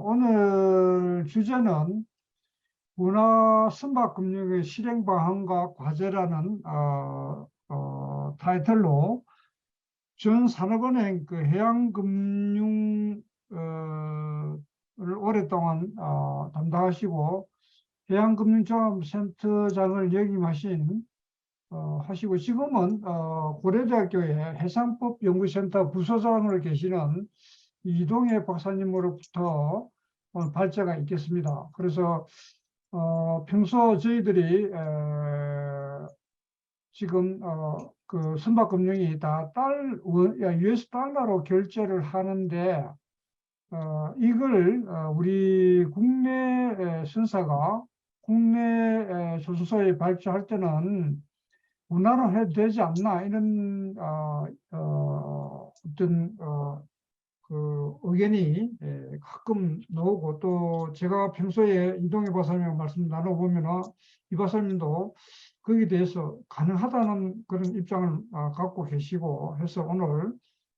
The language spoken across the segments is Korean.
오늘 주제는 문화선박금융의 실행 방안과 과제라는 타이틀로 전산업은행 그 해양금융 를 오랫동안 담당하시고 해양금융종합센터장을 역임하신 하시고 지금은 고려대학교의 해상법연구센터 부소장으로 계시는 이동해 박사님으로부터 오늘 발제가 있겠습니다. 그래서 평소 저희들이 지금 그 선박금융이 다 US 달러로 결제를 하는데 이걸 우리 국내 선사가 국내 조선소에 발주할 때는 원화로 해도 되지 않나 이런 어떤 그 의견이 가끔 나오고, 또 제가 평소에 이동해 박사님하고 말씀 나눠보면 이 박사님도 거기에 대해서 가능하다는 그런 입장을 갖고 계시고 해서 오늘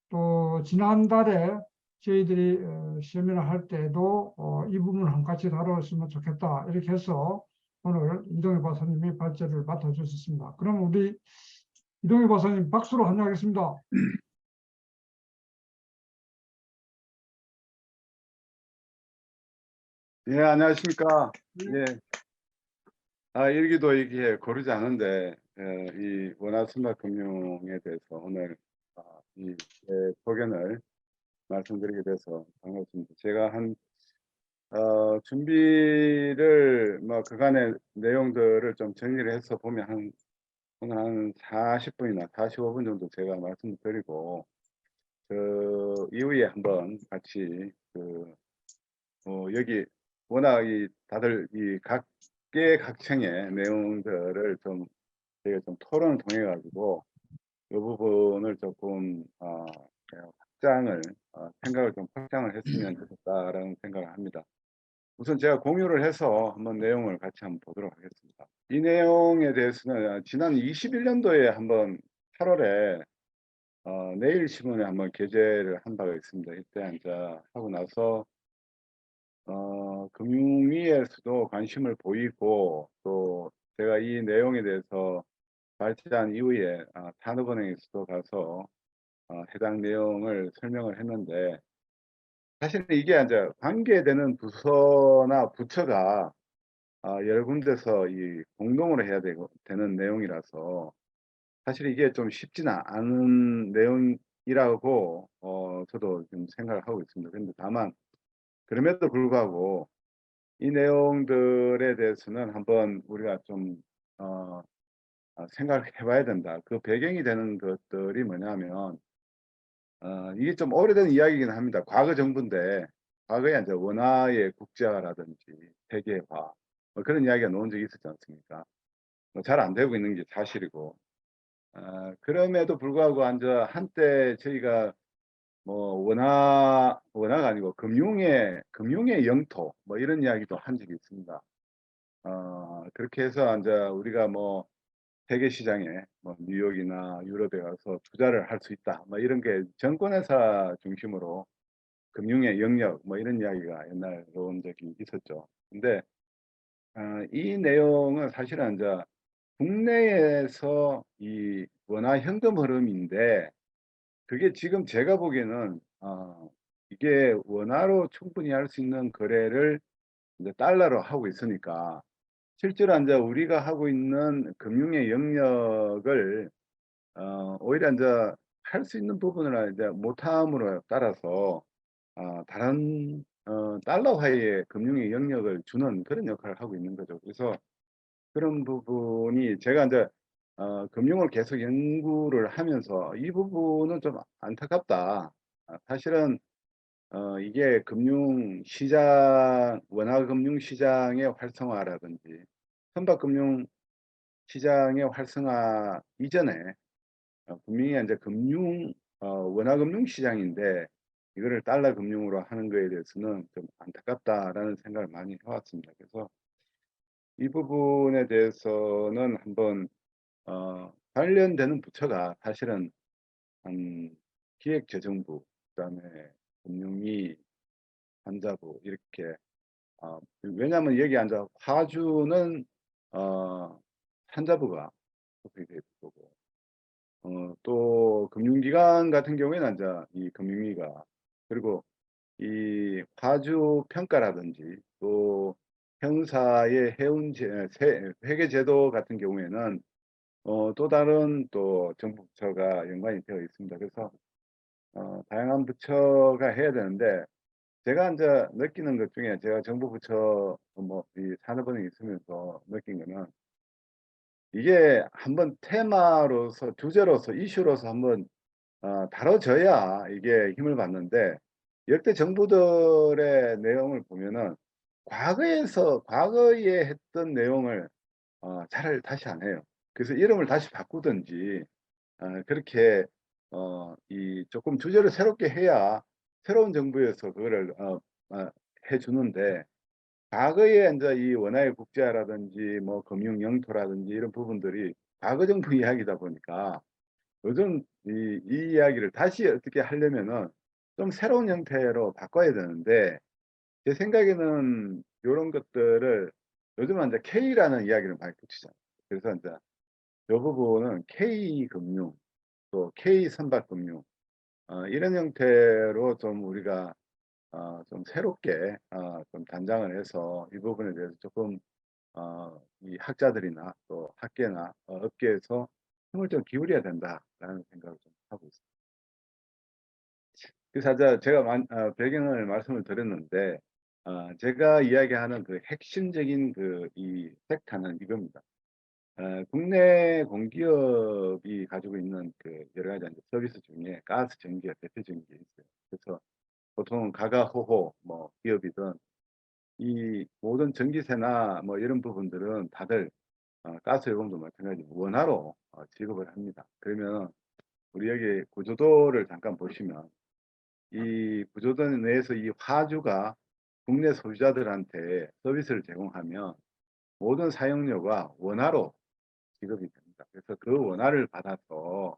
또 지난달에 저희들이 세미나 할 때도 이 부분을 한 같이 다뤘으면 좋겠다 이렇게 해서 오늘 이동해 박사님이 발제를 맡아주셨습니다. 그럼 우리 이동해 박사님 박수로 환영하겠습니다. 예, 안녕하십니까. 예. 일기도 이게 고르지 않은데, 이 원화선박금융에 대해서 오늘 이 소견을 말씀드리게 돼서 반갑습니다. 제가 준비를, 그간의 내용들을 좀 정리를 해서 보면 오늘 한 40분이나 45분 정도 제가 말씀드리고, 그 이후에 한번 같이 여기 워낙 다들 각계각층의 내용들을 저희가 좀 토론을 통해 가지고 이 부분을 조금 생각을 좀 확장을 했으면 좋겠다라는 생각을 합니다. 우선 제가 공유를 해서 한번 내용을 같이 한번 보도록 하겠습니다. 이 내용에 대해서는 지난 21년도에 한번 8월에 내일신문에 한번 게재를 한 바가 있습니다. 이때 이제 하고 나서 금융위에서도 관심을 보이고, 또 제가 이 내용에 대해서 발제한 이후에 산업은행에서도 가서 해당 내용을 설명을 했는데, 사실 이게 이제 관계되는 부서나 부처가 여러 군데서 공동으로 해야 되는 내용이라서 사실 이게 좀 쉽지는 않은 내용이라고 저도 좀 생각을 하고 있습니다. 그런데 다만 그럼에도 불구하고 이 내용들에 대해서는 한번 우리가 좀 생각을 해봐야 된다. 그 배경이 되는 것들이 뭐냐면 이게 좀 오래된 이야기이긴 합니다. 과거 정부인데 과거에 이제 원화의 국제화라든지 세계화 그런 이야기가 나온 적이 있었지 않습니까? 잘 안 되고 있는 게 사실이고, 그럼에도 불구하고 이제 한때 저희가 원화가 아니고 금융의 영토 이런 이야기도 한 적이 있습니다. 그렇게 해서 이제 우리가 세계 시장에 뉴욕이나 유럽에 가서 투자를 할 수 있다 이런 게 정권회사 중심으로 금융의 영역 이런 이야기가 옛날에 나온 적이 있었죠. 근데 이 내용은 사실은 이제 국내에서 이 원화 현금 흐름인데, 그게 지금 제가 보기에는 이게 원화로 충분히 할 수 있는 거래를 이제 달러로 하고 있으니까 실제로 이제 우리가 하고 있는 금융의 영역을 오히려 이제 할 수 있는 부분을 이제 못함으로 따라서 다른 달러화의 금융의 영역을 주는 그런 역할을 하고 있는 거죠. 그래서 그런 부분이 제가 이제 금융을 계속 연구를 하면서 이 부분은 좀 안타깝다. 사실은 이게 원화 금융 시장의 활성화라든지 선박 금융 시장의 활성화 이전에 분명히 이제 원화 금융 시장인데 이거를 달러 금융으로 하는 거에 대해서는 좀 안타깝다라는 생각을 많이 해왔습니다. 그래서 이 부분에 대해서는 한번 관련되는 부처가 사실은 기획재정부, 그다음에 금융위, 산자부 이렇게 왜냐하면 여기 앉아 화주는 산자부가 소속이 돼 있고 또 금융기관 같은 경우에는 이제 이 금융위가 그리고 이 화주 평가라든지 또 형사의 회계제도 같은 경우에는 또 다른 또 정부 부처가 연관이 되어 있습니다. 그래서 다양한 부처가 해야 되는데 제가 이제 느끼는 것 중에 제가 정부 부처 뭐 이 산업은행에 있으면서 느낀 거는 이게 한번 테마로서 주제로서 이슈로서 한번 다뤄져야 이게 힘을 받는데 역대 정부들의 내용을 보면은 과거에 했던 내용을 잘 다시 안 해요. 그래서 이름을 다시 바꾸든지 그렇게 이 조금 주제를 새롭게 해야 새로운 정부에서 그거를 해 주는데 과거에 인제 이 원화의 국제화라든지 뭐 금융 영토라든지 이런 부분들이 과거 정부 이야기다 보니까 요즘 이 이야기를 다시 어떻게 하려면은 좀 새로운 형태로 바꿔야 되는데 제 생각에는 요런 것들을 요즘은 인제 K라는 이야기를 많이 붙이잖아요. 그래서 인제 요 부분은 K금융 또 K선박금융 이런 형태로 좀 우리가 좀 새롭게 좀 단장을 해서 이 부분에 대해서 조금 이 학자들이나 또 학계나 업계에서 힘을 좀 기울여야 된다라는 생각을 좀 하고 있습니다. 그래서 제가 배경을 말씀을 드렸는데 제가 이야기하는 그 핵심적인 그 이 팩타는 이겁니다. 국내 공기업이 가지고 있는 그 여러 가지 이제 서비스 중에 가스 전기가 대표적인 게 있어요. 그래서 보통 가가호호 뭐 기업이든 이 모든 전기세나 뭐 이런 부분들은 다들 가스 요금도 마찬가지로 원화로 지급을 합니다. 그러면 우리 여기 구조도를 잠깐 보시면 이 구조도 내에서 이 화주가 국내 소비자들한테 서비스를 제공하면 모든 사용료가 원화로 지급이 됩니다. 그래서 그 원화를 받아서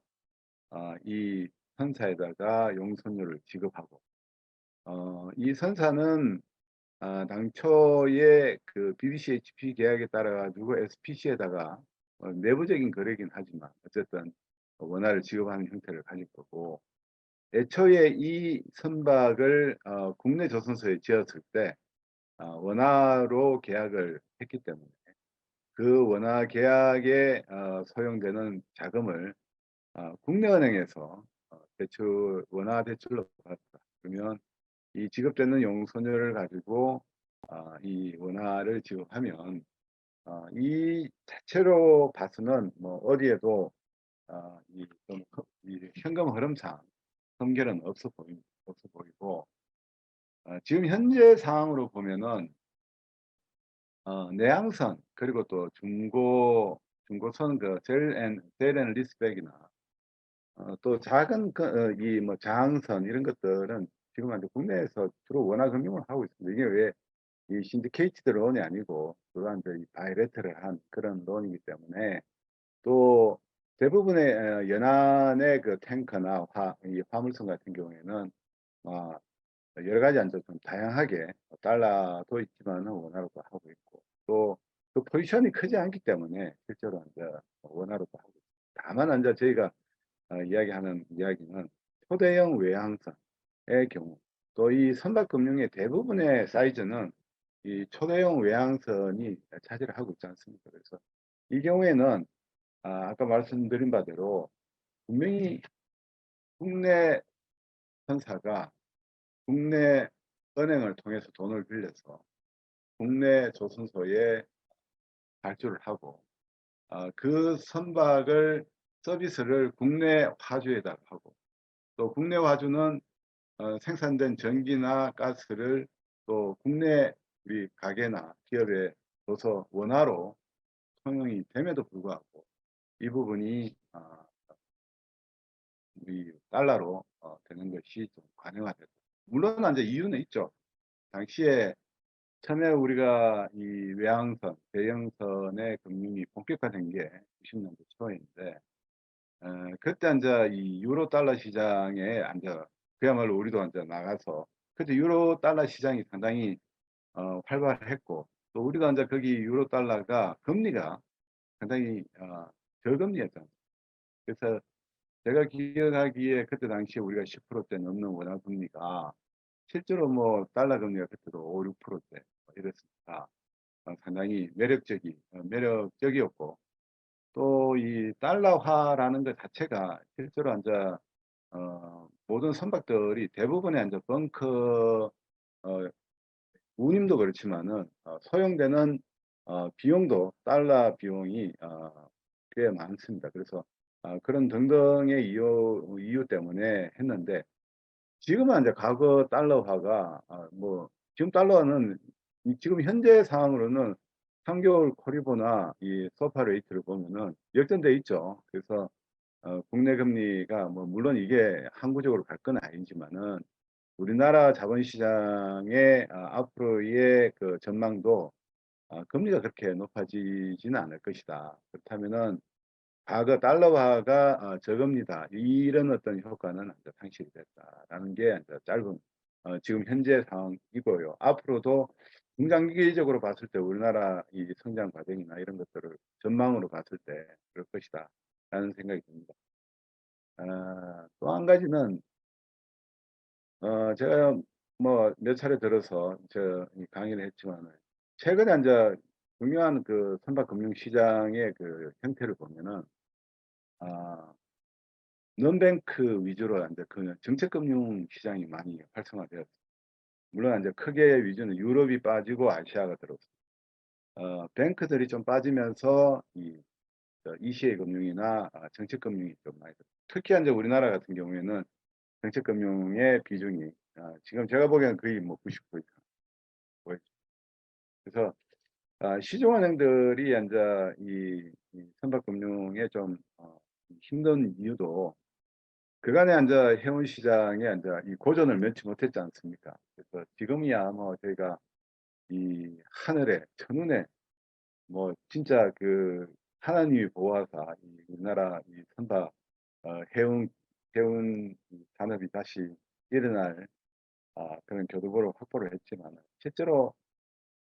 이 선사에다가 용선료를 지급하고 이 선사는 당초에 그 BDCHP 계약에 따라 가지고 SPC에다가 내부적인 거래긴 하지만 어쨌든 원화를 지급하는 형태를 가질 거고 애초에 이 선박을 국내 조선소에 지었을 때 원화로 계약을 했기 때문에 그 원화 계약에 소용되는 자금을 국내은행에서 대출 원화 대출로 받았다. 그러면 이 지급되는 용선료를 가지고 이 원화를 지급하면 이 자체로 봐서는 뭐 어디에도 이 좀 이 현금 흐름상 한계는 없어 보이고 지금 현재 상황으로 보면은 내양선 그리고 또 중고선 그 셀 앤 리스백이나 또 작은 그 이 뭐 저항선 이런 것들은 지금 현재 국내에서 주로 원화 금융을 하고 있습니다. 이게 왜 이 신디케이티드 론이 아니고 또한 이제 이 바이래터럴한 그런 론이기 때문에 또 대부분의 연안의 그 탱커나 이 화물선 같은 경우에는 어 여러 가지 이제 좀 다양하게 달러도 있지만은 원화로도 하고 있고 또 그 포지션이 크지 않기 때문에 실제로 이제 원화로도 하고 있습니다. 다만 이제 저희가 이야기하는 이야기는 초대형 외항선의 경우 또 이 선박금융의 대부분의 사이즈는 이 초대형 외항선이 차지를 하고 있지 않습니까? 그래서 이 경우에는 아까 말씀드린 바대로 분명히 국내 선사가 국내 은행을 통해서 돈을 빌려서 국내 조선소에 발주를 하고 그 선박을 서비스를 국내 화주에다가 하고 또 국내 화주는 생산된 전기나 가스를 또 국내 우리 가게나 기업에 줘서 원화로 통용이 됨에도 불구하고 이 부분이 우리 달러로 되는 것이 좀 관영화됐다. 물론 이제 이유는 있죠. 당시에 처음에 우리가 이 외항선, 대형선의 금융이 본격화된 게 90년대 초인데 그때 이제 이 유로 달러 시장에 그야말로 우리도 이제 나가서 그때 유로 달러 시장이 상당히 활발했고, 또 우리가 이제 거기 유로 달러가 금리가 상당히 저금리였잖아요. 그래서 제가 기억하기에 그때 당시에 우리가 10%대 넘는 원화 금리가 실제로 뭐 달러 금리가 그때도 5, 6%대 이랬으니까 상당히 매력적이었고, 또 이 달러화라는 것 자체가 실제로 이제 모든 선박들이 대부분의 이제 벙커 운임도 그렇지만은 소요되는 비용도 달러 비용이 꽤 많습니다. 그래서 그런 등등의 이유 때문에 했는데, 지금은 이제 과거 달러화가 뭐 지금 달러는 지금 현재 상황으로는 3개월 코리보나 이 소파 레이트를 보면은 역전돼 있죠. 그래서 국내 금리가 뭐 물론 이게 항구적으로 갈 건 아니지만은 우리나라 자본시장의 앞으로의 그 전망도 금리가 그렇게 높아지지는 않을 것이다. 그렇다면은 과거 달러화가 저금리다, 이런 어떤 효과는 이제 상실이 됐다라는 게 이제 짧은 지금 현재 상황이고요. 앞으로도 중장기적으로 봤을 때 우리나라 이 성장 과정이나 이런 것들을 전망으로 봤을 때 그럴 것이다라는 생각이 듭니다. 또 한 가지는 제가 뭐 몇 차례 들어서 이 강의를 했지만, 최근에 이제 중요한 그 선박 금융 시장의 그 형태를 보면은 아 non-뱅크 위주로 이제 그 정책 금융 시장이 많이 활성화되었어요. 물론 이제 크게 위주는 유럽이 빠지고 아시아가 들어왔어요. 뱅크들이 좀 빠지면서 ECA 금융이나 정책 금융이 좀 많이 들어요. 특히 이제 우리나라 같은 경우에는 정책 금융의 비중이 지금 제가 보기에는 거의 뭐 90% 이상 보여요. 그래서 시중은행들이 이제 이 선박금융에 좀 힘든 이유도, 그간에 이제 해운 시장에 이제 이 고전을 면치 못했지 않습니까? 그래서 지금이야 뭐 저희가 이 하늘에 첫눈에 뭐 진짜 그 하나님이 보호하사 이 우리나라 이 선박 해운 이 산업이 다시 일어날 그런 교두보를 확보를 했지만, 실제로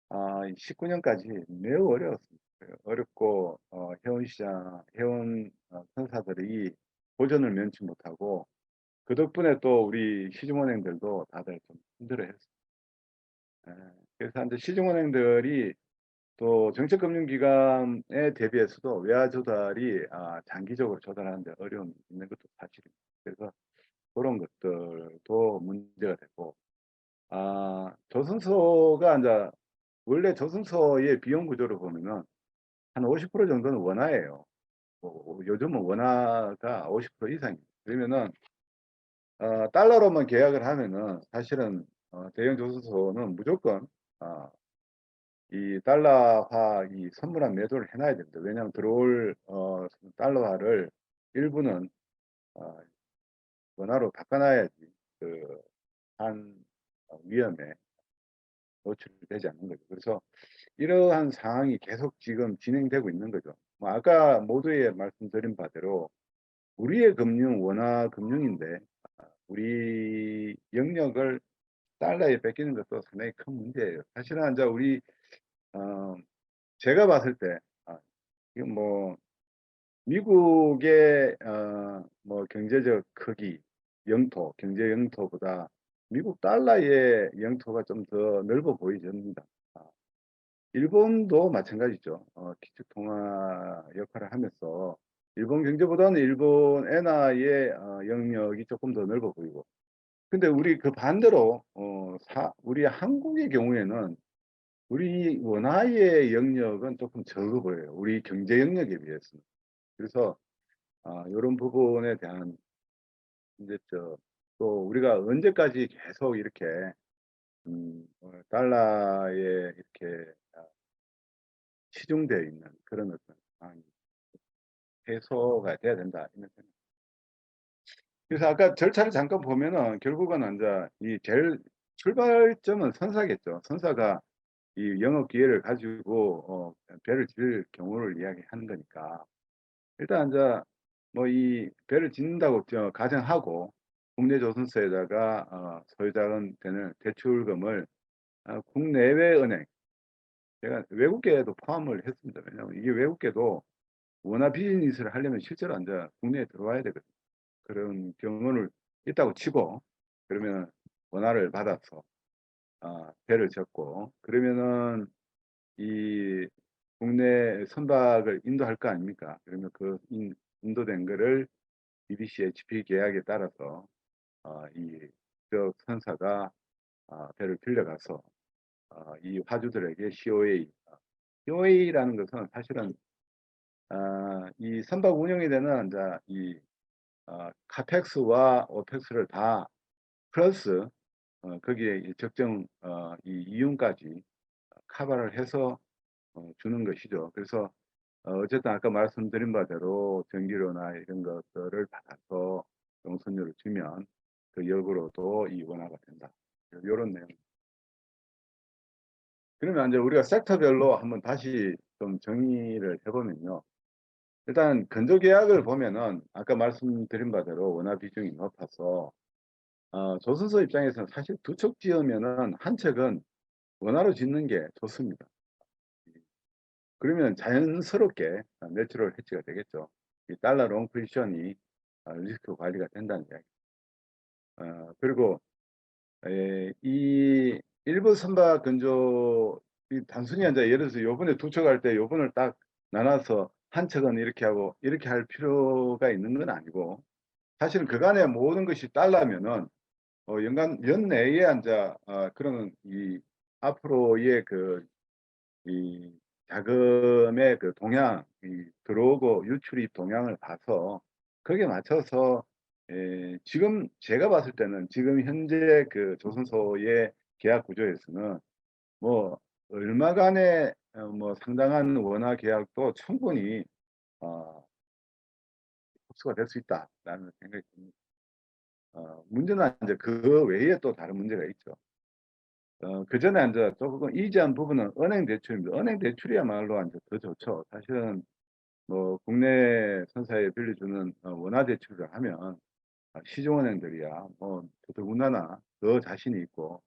19년까지 매우 어려웠습니다. 어렵고 해운 선사들이 고전을 면치 못하고, 그 덕분에 또 우리 시중은행들도 다들 좀 힘들어했어요. 예, 그래서 이제 시중은행들이 또 정책금융기관에 대비해서도 외화 조달이 장기적으로 조달하는 데 어려움이 있는 것도 사실입니다. 그래서 그런 것들도 문제가 됐고, 조선소가 이제 원래 조선소의 비용 구조를 보면은 한 50% 정도는 원화예요. 뭐 요즘은 원화가 50% 이상입니다. 그러면은 달러로만 계약을 하면은 사실은 대형 조선소는 무조건 이 달러화 이 선물한 매도를 해놔야 됩니다. 왜냐하면 들어올 달러화를 일부는 어, 원화로 바꿔놔야지 그한 위험에 노출되지 않는 거죠. 그래서 이러한 상황이 계속 지금 진행되고 있는 거죠. 뭐 아까 모두에 말씀드린 바대로 우리의 금융 원화 금융인데 우리 영역을 달러에 뺏기는 것도 상당히 큰 문제예요. 사실은 이제 우리 어, 제가 봤을 때 이건 뭐 미국의 뭐 경제적 크기, 경제 영토보다 미국 달러의 영토가 좀 더 넓어 보이집니다. 아, 일본도 마찬가지죠. 기축통화 역할을 하면서 일본 경제보다는 일본 엔화의 영역이 조금 더 넓어 보이고, 근데 우리 그 반대로 우리 한국의 경우에는 우리 원화의 영역은 조금 적어 보여요. 우리 경제 영역에 비해서는. 그래서 이런 부분에 대한 이제 또 우리가 언제까지 계속 이렇게 달러에 이렇게 치중되어 있는 그런 어떤 상황이 해소가 돼야 된다 이런 생각. 그래서 아까 절차를 잠깐 보면은 결국은 이제 이 제일 출발점은 선사겠죠. 선사가 이 영업 기회를 가지고 배를 질 경우를 이야기하는 거니까, 일단 이제 뭐 이 배를 짓는다고 가정하고 국내 조선사에다가 소유자가 되는 대출금을 국내외 은행, 제가 외국계도 포함을 했습니다. 왜냐하면 이게 외국계도 원화 비즈니스를 하려면 실제로 이제 국내에 들어와야 되거든요. 그런 경우는 있다고 치고, 그러면 원화를 받아서 배를 졌고, 그러면은 이 국내 선박을 인도할 거 아닙니까? 그러면 그 인도된 거를 BDCHP 계약에 따라서 이 지역 선사가 배를 빌려가서 이 화주들에게 COA라는 것은 사실은 이 선박 운영에 되는 이제 이 카펙스와 오펙스를 다 플러스 거기에 이 적정 이 이윤까지 커버를 해서 주는 것이죠. 그래서 어쨌든 아까 말씀드린 바대로 전기료나 이런 것들을 받아서 용선료를 주면 그 역으로도 이 원화가 된다. 이런 내용. 그러면 이제 우리가 섹터별로 한번 다시 좀 정의를 해보면요. 일단 건조 계약을 보면은 아까 말씀드린 바대로 원화 비중이 높아서 조선소 입장에서는 사실 두 척 지으면은 한 척은 원화로 짓는 게 좋습니다. 그러면 자연스럽게 내추럴 해치가 되겠죠. 이 달러 롱 포지션이 리스크 관리가 된다는 이야기. 그리고 이 일부 선박 건조 단순히 이제 예를 들어서 요번에 두 척 할 때 요번을 딱 나눠서 한 척은 이렇게 하고 이렇게 할 필요가 있는 건 아니고, 사실은 그간의 모든 것이 달라면은 연내에 이제 그런 이 앞으로의 이 자금의 그 동향, 들어오고 유출입 동향을 봐서 거기에 맞춰서 지금 제가 봤을 때는 지금 현재 그 조선소의 계약 구조에서는 뭐 얼마간의 뭐 상당한 원화 계약도 충분히 흡수가 될 수 있다라는 생각이 듭니다. 문제는 이제 그 외에 또 다른 문제가 있죠. 그 전에 이제 조금 이지한 부분은 은행 대출입니다. 은행 대출이야말로 이제 더 좋죠. 사실은 뭐 국내 선사에 빌려주는 원화 대출을 하면 시중은행들이야 뭐 더더군다나 더 자신이 있고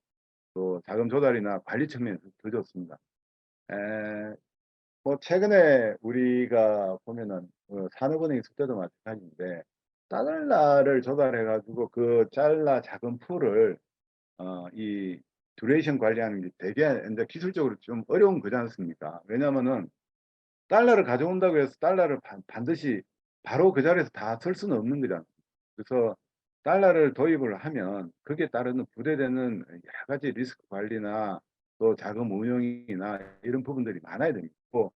또 자금 조달이나 관리 측면에서 더 좋습니다. 에, 뭐 최근에 우리가 보면은 산업은행 있을 때도 마찬가지인데 달러를 조달해 가지고 그 달러 자금 풀을 이 듀레이션 관리하는 게 되게 이제 기술적으로 좀 어려운 거지 않습니까? 왜냐면은 달러를 가져온다고 해서 달러를 반드시 바로 그 자리에서 다 쓸 수는 없는 거잖아요. 그래서 달러를 도입을 하면 거기에 따르는 부대되는 여러 가지 리스크 관리나 또 자금 운용이나 이런 부분들이 많아야 됩니다. 또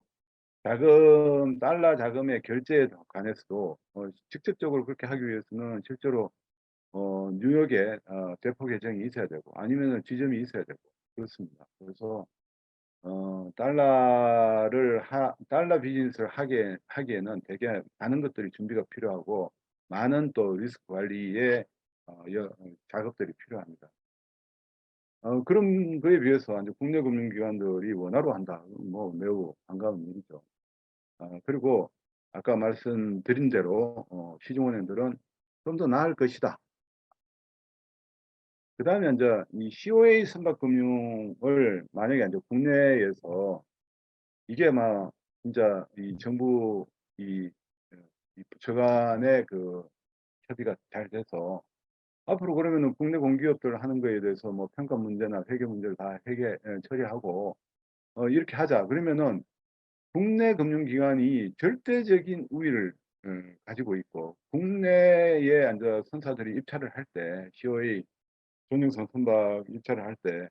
달러 자금의 결제에 관해서도 직접적으로 그렇게 하기 위해서는 실제로 뉴욕에 대포 계정이 있어야 되고 아니면은 지점이 있어야 되고 그렇습니다. 그래서 달러 비즈니스를 하기에는 되게 많은 것들이 준비가 필요하고 많은 또 리스크 관리의 작업들이 필요합니다. 그런 거에 비해서 이제 국내 금융기관들이 원화로 한다. 뭐 매우 반가운 일이죠. 그리고 아까 말씀드린 대로 시중은행들은 좀 더 나을 것이다. 그 다음에 이제 이 COA 선박금융을 만약에 이제 국내에서 이게 막 진짜 이 정부 이, 이 부처 간의 그 협의가 잘 돼서 앞으로 그러면은 국내 공기업들 하는 거에 대해서 뭐 평가 문제나 회계 문제를 다 처리하고 이렇게 하자. 그러면은 국내 금융기관이 절대적인 우위를 가지고 있고 국내에 앉아 선사들이 입찰을 할 때 COA 전용선 선박 입찰을 할 때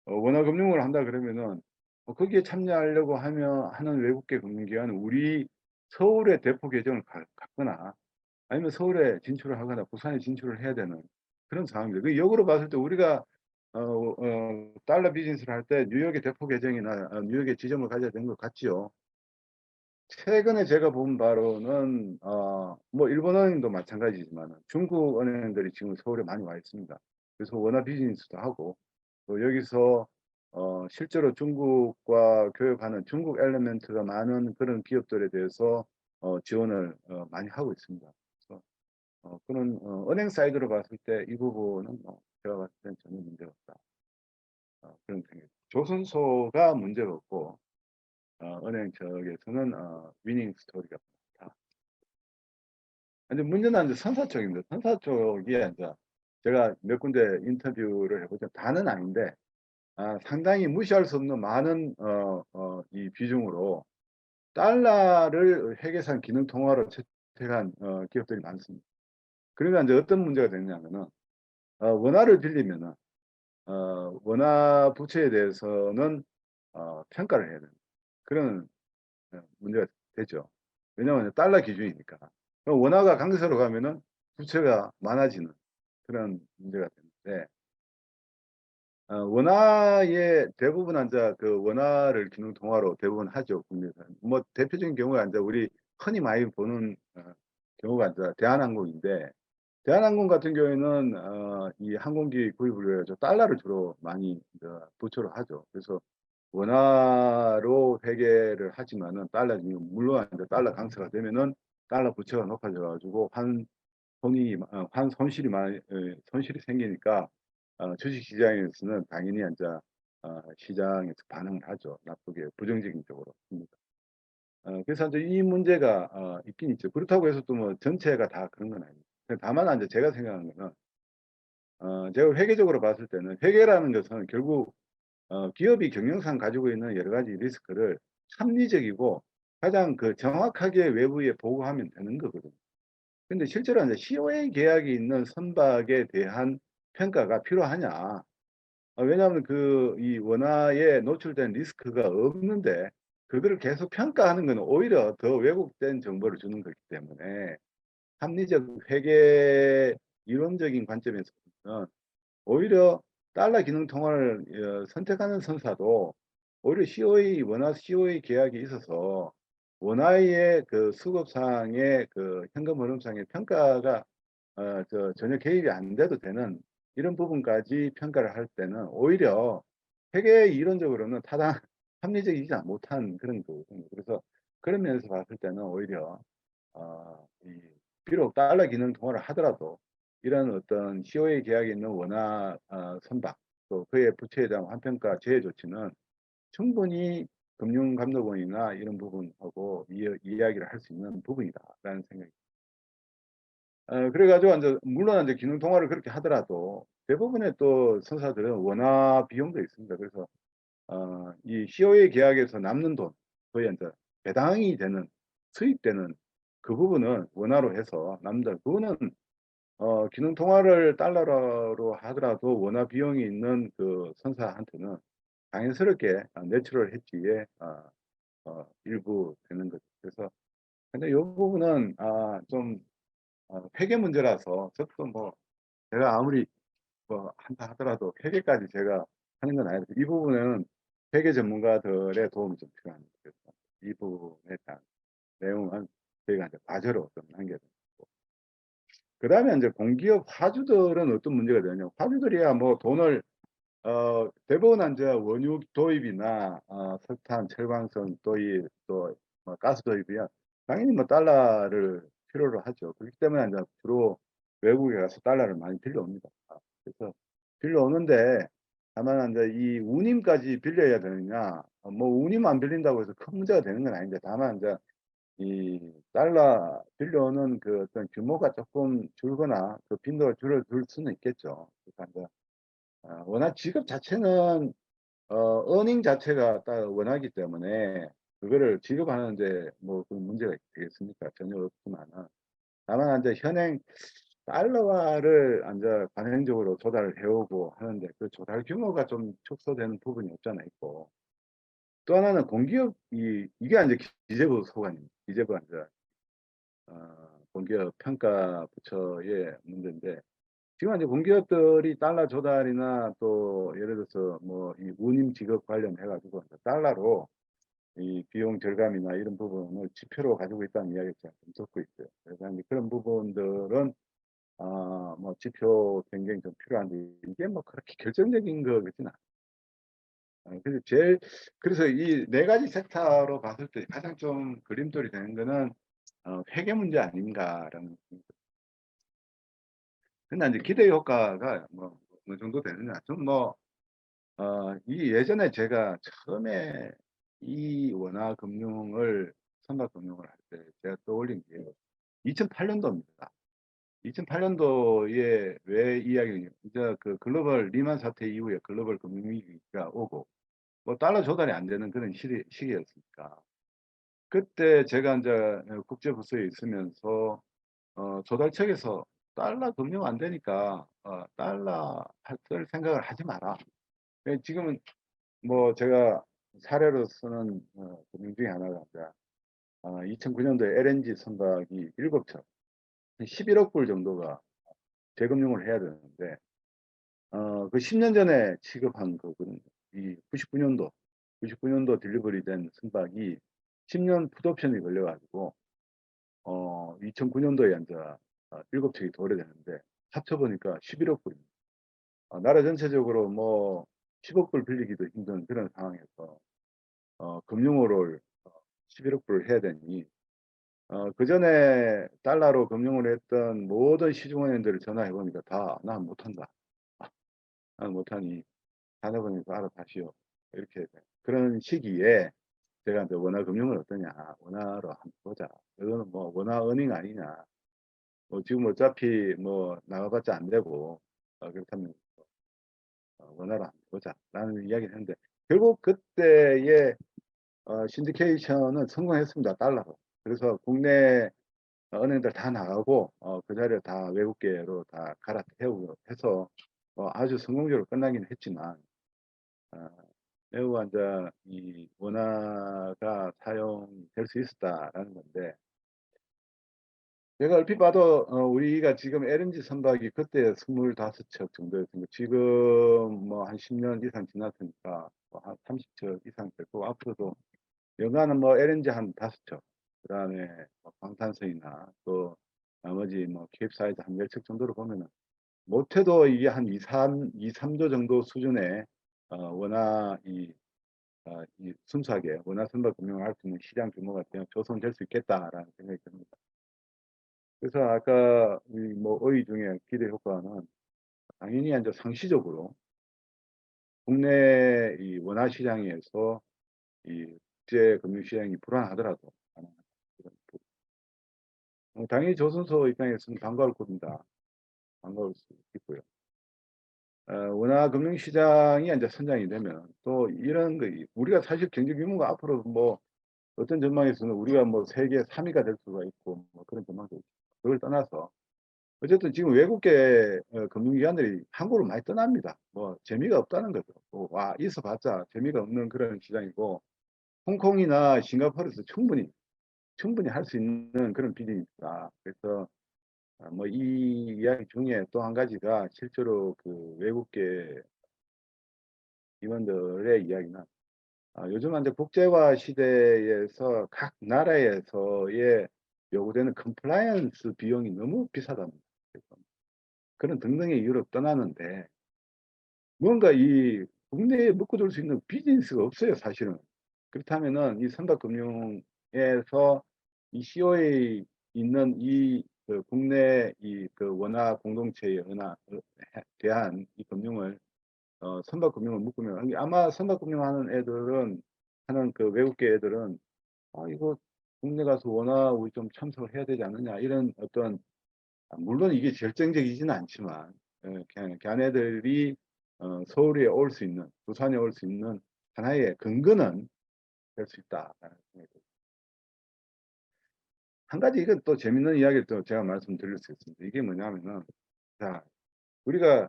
원화 금융을 한다 그러면은 거기에 참여하려고 하는 외국계 금융기관은 우리 서울에 대포 계정을 갖거나 아니면 서울에 진출을 하거나 부산에 진출을 해야 되는 그런 상황입니다. 그 역으로 봤을 때 우리가 달러 비즈니스를 할 때 뉴욕의 대포 계정이나 뉴욕의 지점을 가져야 되는 것 같지요. 최근에 제가 본 바로는 뭐 일본 은행도 마찬가지지만 중국 은행들이 지금 서울에 많이 와 있습니다. 그래서 원화 비즈니스도 하고 또 여기서 실제로 중국과 교역하는 중국 엘리멘트가 많은 그런 기업들에 대해서 지원을 많이 하고 있습니다. 그래서 그런 은행 사이드로 봤을 때 이 부분은 제가 봤을 때는 전혀 문제가 없다. 그런 생각이 조선소가 문제가 없고 은행 쪽에서는 위닝 스토리가 많다. 근데 문제는 이제 선사 쪽입니다. 선사 쪽이 이제 제가 몇 군데 인터뷰를 해보자 다는 아닌데 상당히 무시할 수 없는 많은 이 비중으로 달러를 회계상 기능 통화로 채택한 기업들이 많습니다. 그러니까 이제 어떤 문제가 되냐면은 원화를 빌리면은 원화 부채에 대해서는 평가를 해야 됩니다. 그런 문제가 되죠. 왜냐하면 달러 기준이니까. 그럼 원화가 강세로 가면은 부채가 많아지는 그런 문제가 되는데 원화의 대부분 이제 그 원화를 기능 통화로 대부분 하죠. 국내에서. 뭐 대표적인 경우가 이제 우리 흔히 많이 보는 경우가 이제 대한항공인데 대한항공 같은 경우에는 이 항공기 구입을 위해서 달러를 주로 많이 이제 부처를 하죠. 그래서 원화로 회계를 하지만은 달러 물론 이제 달러 강세가 되면은 달러 부채가 높아져 가지고 환 손실이 많이 손실이 생기니까 주식 시장에서는 당연히 이제 시장에서 반응을 하죠. 나쁘게 부정적인 쪽으로 습니다. 그래서 이제 이 문제가 있긴 있죠. 그렇다고 해서 또 뭐 전체가 다 그런 건 아닙니다. 다만 이제 제가 생각하는 거는 제가 회계적으로 봤을 때는 회계라는 것은 결국 기업이 경영상 가지고 있는 여러 가지 리스크를 합리적이고 가장 그 정확하게 외부에 보고하면 되는 거거든요. 근데 실제로 이제 COA 계약이 있는 선박에 대한 평가가 필요하냐? 왜냐하면 그 이 원화에 노출된 리스크가 없는데 그거를 계속 평가하는 것은 오히려 더 왜곡된 정보를 주는 거기 때문에 합리적 회계 이론적인 관점에서는 오히려 달러 기능 통화를 선택하는 선사도 오히려 COA 원화 COA 계약이 있어서 원화의 그 수급상의 그 현금 흐름상의 평가가 전혀 개입이 안 돼도 되는 이런 부분까지 평가를 할 때는 오히려 회계 이론적으로는 타당 합리적이지 못한 그런 거거든요. 그래서 그런 면에서 봤을 때는 오히려 비록 달러 기능 통화를 하더라도 이런 어떤 COA 계약에 있는 원화 선박 또 그의 부채에 대한 환평가 제외 조치는 충분히 금융감독원이나 이런 부분하고 이야기를 할 수 있는 부분이다라는 생각이. 그래가지고 이제 물론 이제 기능 통화를 그렇게 하더라도 대부분의 또 선사들은 원화 비용도 있습니다. 그래서 이 COA 계약에서 남는 돈 거의 이제 배당이 되는 수입되는 그 부분은 원화로 해서 남다. 그거는 기능 통화를 달러로 하더라도 원화 비용이 있는 그 선사한테는 자연스럽게 내추럴 헤지에 일부 되는 거죠. 그래서 근데 이 부분은 좀 회계 문제라서 저도 뭐 제가 아무리 뭐 한다 하더라도 회계까지 제가 하는 건 아니고 이 부분은 회계 전문가들의 도움이 좀 필요합니다. 그래서 이 부분에 대한 내용은 저희가 이제 과제로 좀 남겨두고 그다음에 이제 공기업 화주들은 어떤 문제가 되냐? 화주들이야 뭐 돈을 대부분 이제 원유 도입이나 석탄, 철광석 도입 또 가스 도입이야 당연히 뭐 달러를 필요로 하죠. 그렇기 때문에 이제 주로 외국에 가서 달러를 많이 빌려옵니다. 그래서 빌려오는데 다만 이제 이 운임까지 빌려야 되느냐? 뭐 운임 안 빌린다고 해서 큰 문제가 되는 건 아닌데 다만 이제 이 달러 빌려오는 그 어떤 규모가 조금 줄거나 그 빈도가 줄어들 수는 있겠죠. 그러니까 이제 워낙 지급 자체는 어닝 자체가 딱 원하기 때문에 그거를 지급하는데 뭐 그런 문제가 되겠습니까? 전혀 없지만은 다만 이제 현행 달러화를 이제 관행적으로 조달을 해오고 하는데 그 조달 규모가 좀 축소되는 부분이 없잖아 있고 또 하나는 공기업 이게 이제 기재부 소관입니다. 기재부가 이제 공기업 평가 부처의 문제인데 지금 이제 공기업들이 달러 조달이나 또 예를 들어서 뭐 이 운임 지급 관련해 가지고 달러로 이 비용 절감이나 이런 부분을 지표로 가지고 있다는 이야기가 좀 듣고 있어요. 그래서 이제 그런 부분들은 뭐 지표 변경이 좀 필요한데 이게 뭐 그렇게 결정적인 거 같지는 않아요. 그래서 이 네 가지 섹터로 봤을 때 가장 좀 걸림돌이 되는 거는 회계 문제 아닌가라는 근데 이제 기대 효과가 뭐 어느 정도 되느냐. 좀 뭐, 이 예전에 제가 처음에 이 원화 금융을, 선박 금융을 할 때 제가 떠올린 게 2008년도입니다. 2008년도에 왜 이야기, 이제 그 글로벌 리만 사태 이후에 글로벌 금융위기가 오고, 뭐 달러 조달이 안 되는 그런 시기였으니까. 그때 제가 이제 국제부서에 있으면서 조달청에서 달러 금융 안 되니까 달러 쓸 생각을 하지 마라. 지금은 뭐 제가 사례로 쓰는 금융 중에 하나가 이제 2009년도에 LNG 선박이 7척, 11억 불 정도가 재금융을 해야 되는데 그 10년 전에 취급한 거거든요. 이 99년도 딜리버리 된 선박이 10년 풋옵션이 걸려가지고 2009년도에 이제 7척이 도래되는데 합쳐보니까 11억 불입니다. 나라 전체적으로 뭐 10억 불 빌리기도 힘든 그런 상황에서 금융호를 11억 불을 해야 되니 그 전에 달러로 금융을 했던 모든 시중은행들을 전화해 보니까 다 나 못한다. 난 못하니 자녀분께서 알아서 하시오. 이렇게 그런 시기에 제가 이제 원화 금융을 어떠냐, 원화로 한번 보자. 이거는 뭐 원화 은행 아니냐. 뭐 지금 어차피 뭐 나가봤자 안 되고 그렇다면 원화로 한번 보자라는 이야기를 했는데 결국 그때의 신디케이션은 성공했습니다. 달러로. 그래서 국내 은행들 다 나가고 그 자리를 다 외국계로 다 갈아태우고 해서 아주 성공적으로 끝나긴 했지만 어, 매우 이제 이 원화가 사용될 수 있었다라는 건데 제가 얼핏 봐도 우리가 지금 LNG 선박이 그때 25척 정도였던 거 지금 뭐 한 10년 이상 지났으니까 뭐한 30척 이상 될 거고 앞으로도 연간은 뭐 LNG 한 5척 그다음에 뭐 방탄소이나 또 나머지 뭐 캡사이즈 한 10척 정도로 보면은 못해도 이게 한 2, 3조 정도 수준의 원화 이 순수하게 원화 선박 금융을 할 수 있는 시장 규모가 조성될 수 있겠다라는 생각이 듭니다. 그래서 아까 우리 뭐 어휘 중에 기대 효과는 당연히 이제 상시적으로 국내 이 원화 시장에서 이 국제 금융 시장이 불안하더라도 당연히 조선소 입장에서는 반가울 겁니다. 반가울 수 있고요. 원화 금융 시장이 이제 선장이 되면 또 이런 거 우리가 사실 경제 규모가 앞으로 뭐 어떤 전망에서는 우리가 뭐 세계 3위가 될 수가 있고 뭐 그런 전망도 있고 그걸 떠나서 어쨌든 지금 외국계 금융기관들이 한국으로 많이 떠납니다. 뭐 재미가 없다는 거죠. 와 있어봤자 재미가 없는 그런 시장이고 홍콩이나 싱가포르에서 충분히 할 수 있는 그런 비즈니스다. 그래서 뭐 이 이야기 중에 또 한 가지가 실제로 그 외국계 임원들의 이야기는 요즘 이제 국제화 시대에서 각 나라에서의 요구되는 컴플라이언스 비용이 너무 비싸답니다. 그런 등등의 이유로 떠나는데 뭔가 이 국내에 묶어둘 수 있는 비즈니스가 없어요, 사실은. 그렇다면은 이 선박금융에서 이 CO에 있는 그 국내 그 원화 공동체의 대한 이 금융을 선박금융을 묶으면 아마 선박금융하는 애들은 하는 그 외국계 애들은 이거 국내 가서 원화 우리 좀 참석을 해야 되지 않느냐 이런 어떤 물론 이게 절정적이지는 않지만 그냥 걔네들이 서울에 올 수 있는 부산에 올 수 있는 하나의 근거는 될 수 있다라는 생각이 듭니다. 한 가지 이건 또 재밌는 이야기를 또 제가 말씀드릴 수 있습니다. 이게 뭐냐면은 자 우리가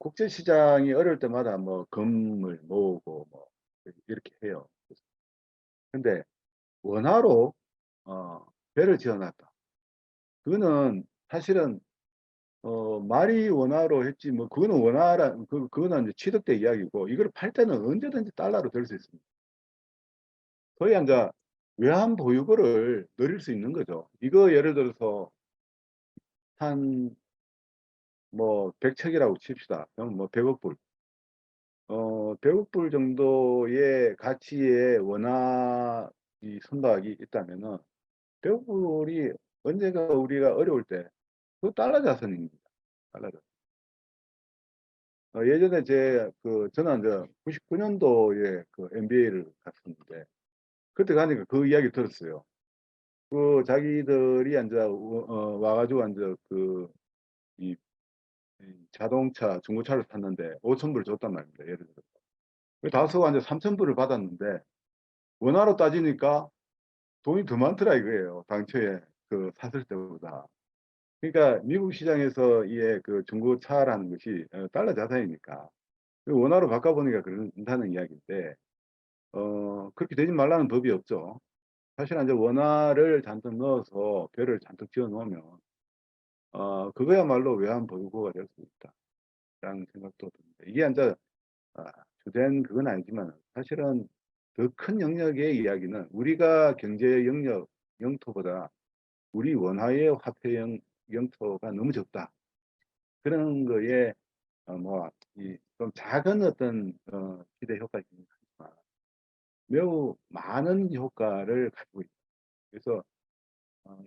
국제 시장이 어려울 때마다 뭐 금을 모으고 뭐 이렇게 해요. 근데 원화로 배를 지어놨다. 그거는 사실은 말이 원화로 했지 뭐 그거는 그거는 이제 취득대 이야기고 이걸 팔 때는 언제든지 달러로 될 수 있습니다. 거의 이제 외환 보유고를 늘릴 수 있는 거죠. 이거 예를 들어서 한 뭐 100척이라고 칩시다. 그럼 뭐 100억 불. 100억 불 정도의 가치의 원화 이 선박이 있다면은 100억 불이 언제가 우리가 어려울 때 그 달러 자산입니다. 달라졌어요. 예전에 저는 이제 99년도에 그 MBA를 갔었는데, 그때 가니까 그 이야기 들었어요. 그 자기들이 이제 와가지고 이제 이 자동차 중고차를 탔는데 5,000불 줬단 말입니다. 예를 들어. 그 다소가 이제 3,000불을 받았는데 원화로 따지니까 돈이 더 많더라 이거예요. 당초에 그 샀을 때보다. 그러니까 미국 시장에서 이게 그 중고차라는 것이 달러 자산이니까 원화로 바꿔보니까 그런다는 이야기인데, 그렇게 되지 말라는 법이 없죠. 사실 이제 원화를 잔뜩 넣어서 별을 잔뜩 지어 놓으면 그거야말로 외환 보유고가 될 수 있다라는 생각도 듭니다. 이게 이제 주된 그건 아니지만 사실은 더 큰 영역의 이야기는 우리가 경제 영역 영토보다 우리 원화의 화폐 영토가 너무 적다. 그런 거에 좀 작은 어떤 기대 효과이긴 하지만 매우 많은 효과를 가지고 있다. 그래서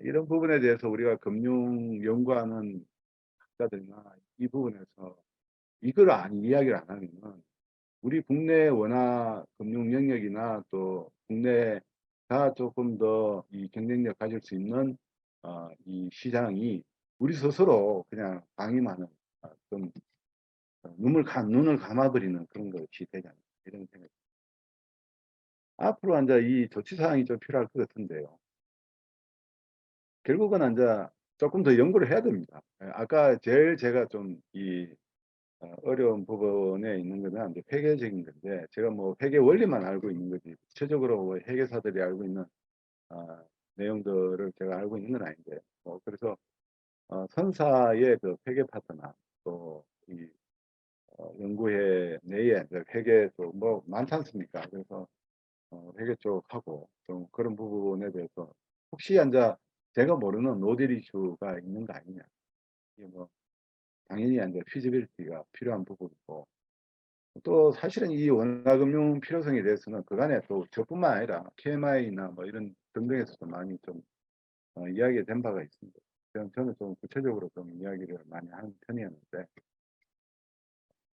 이런 부분에 대해서 우리가 금융 연구하는 학자들이나 이 부분에서 이걸 이야기를 안 하면은 우리 국내 원화 금융 영역이나 또 국내가 조금 더 이 경쟁력 가질 수 있는 이 시장이 우리 스스로 그냥 방임하는 좀 눈을 감아버리는 그런 것이 되지 않을까 이런 생각이. 앞으로 이제 이 조치 사항이 좀 필요할 것 같은데요. 결국은 이제 조금 더 연구를 해야 됩니다. 아까 제일 제가 좀 어려운 부분에 있는 거는 이제 회계적인 건데, 제가 뭐 회계 원리만 알고 있는 거지 구체적으로 뭐 회계사들이 알고 있는 내용들을 제가 알고 있는 건 아닌데, 그래서 선사의 그 회계 파트나 또 연구회 내에 이제 회계 쪽 뭐 많지 않습니까? 그래서 회계 쪽하고 좀 그런 부분에 대해서 혹시 이제 제가 모르는 노딜 이슈가 있는 거 아니냐. 이게 뭐 당연히 이제 피지빌리티가 필요한 부분이고, 또 사실은 이 원화금융 필요성에 대해서는 그간에 또 저뿐만 아니라 KMI나 뭐 이런 등등에서도 많이 좀 이야기가 된 바가 있습니다. 저는 좀 구체적으로 좀 이야기를 많이 하는 편이었는데,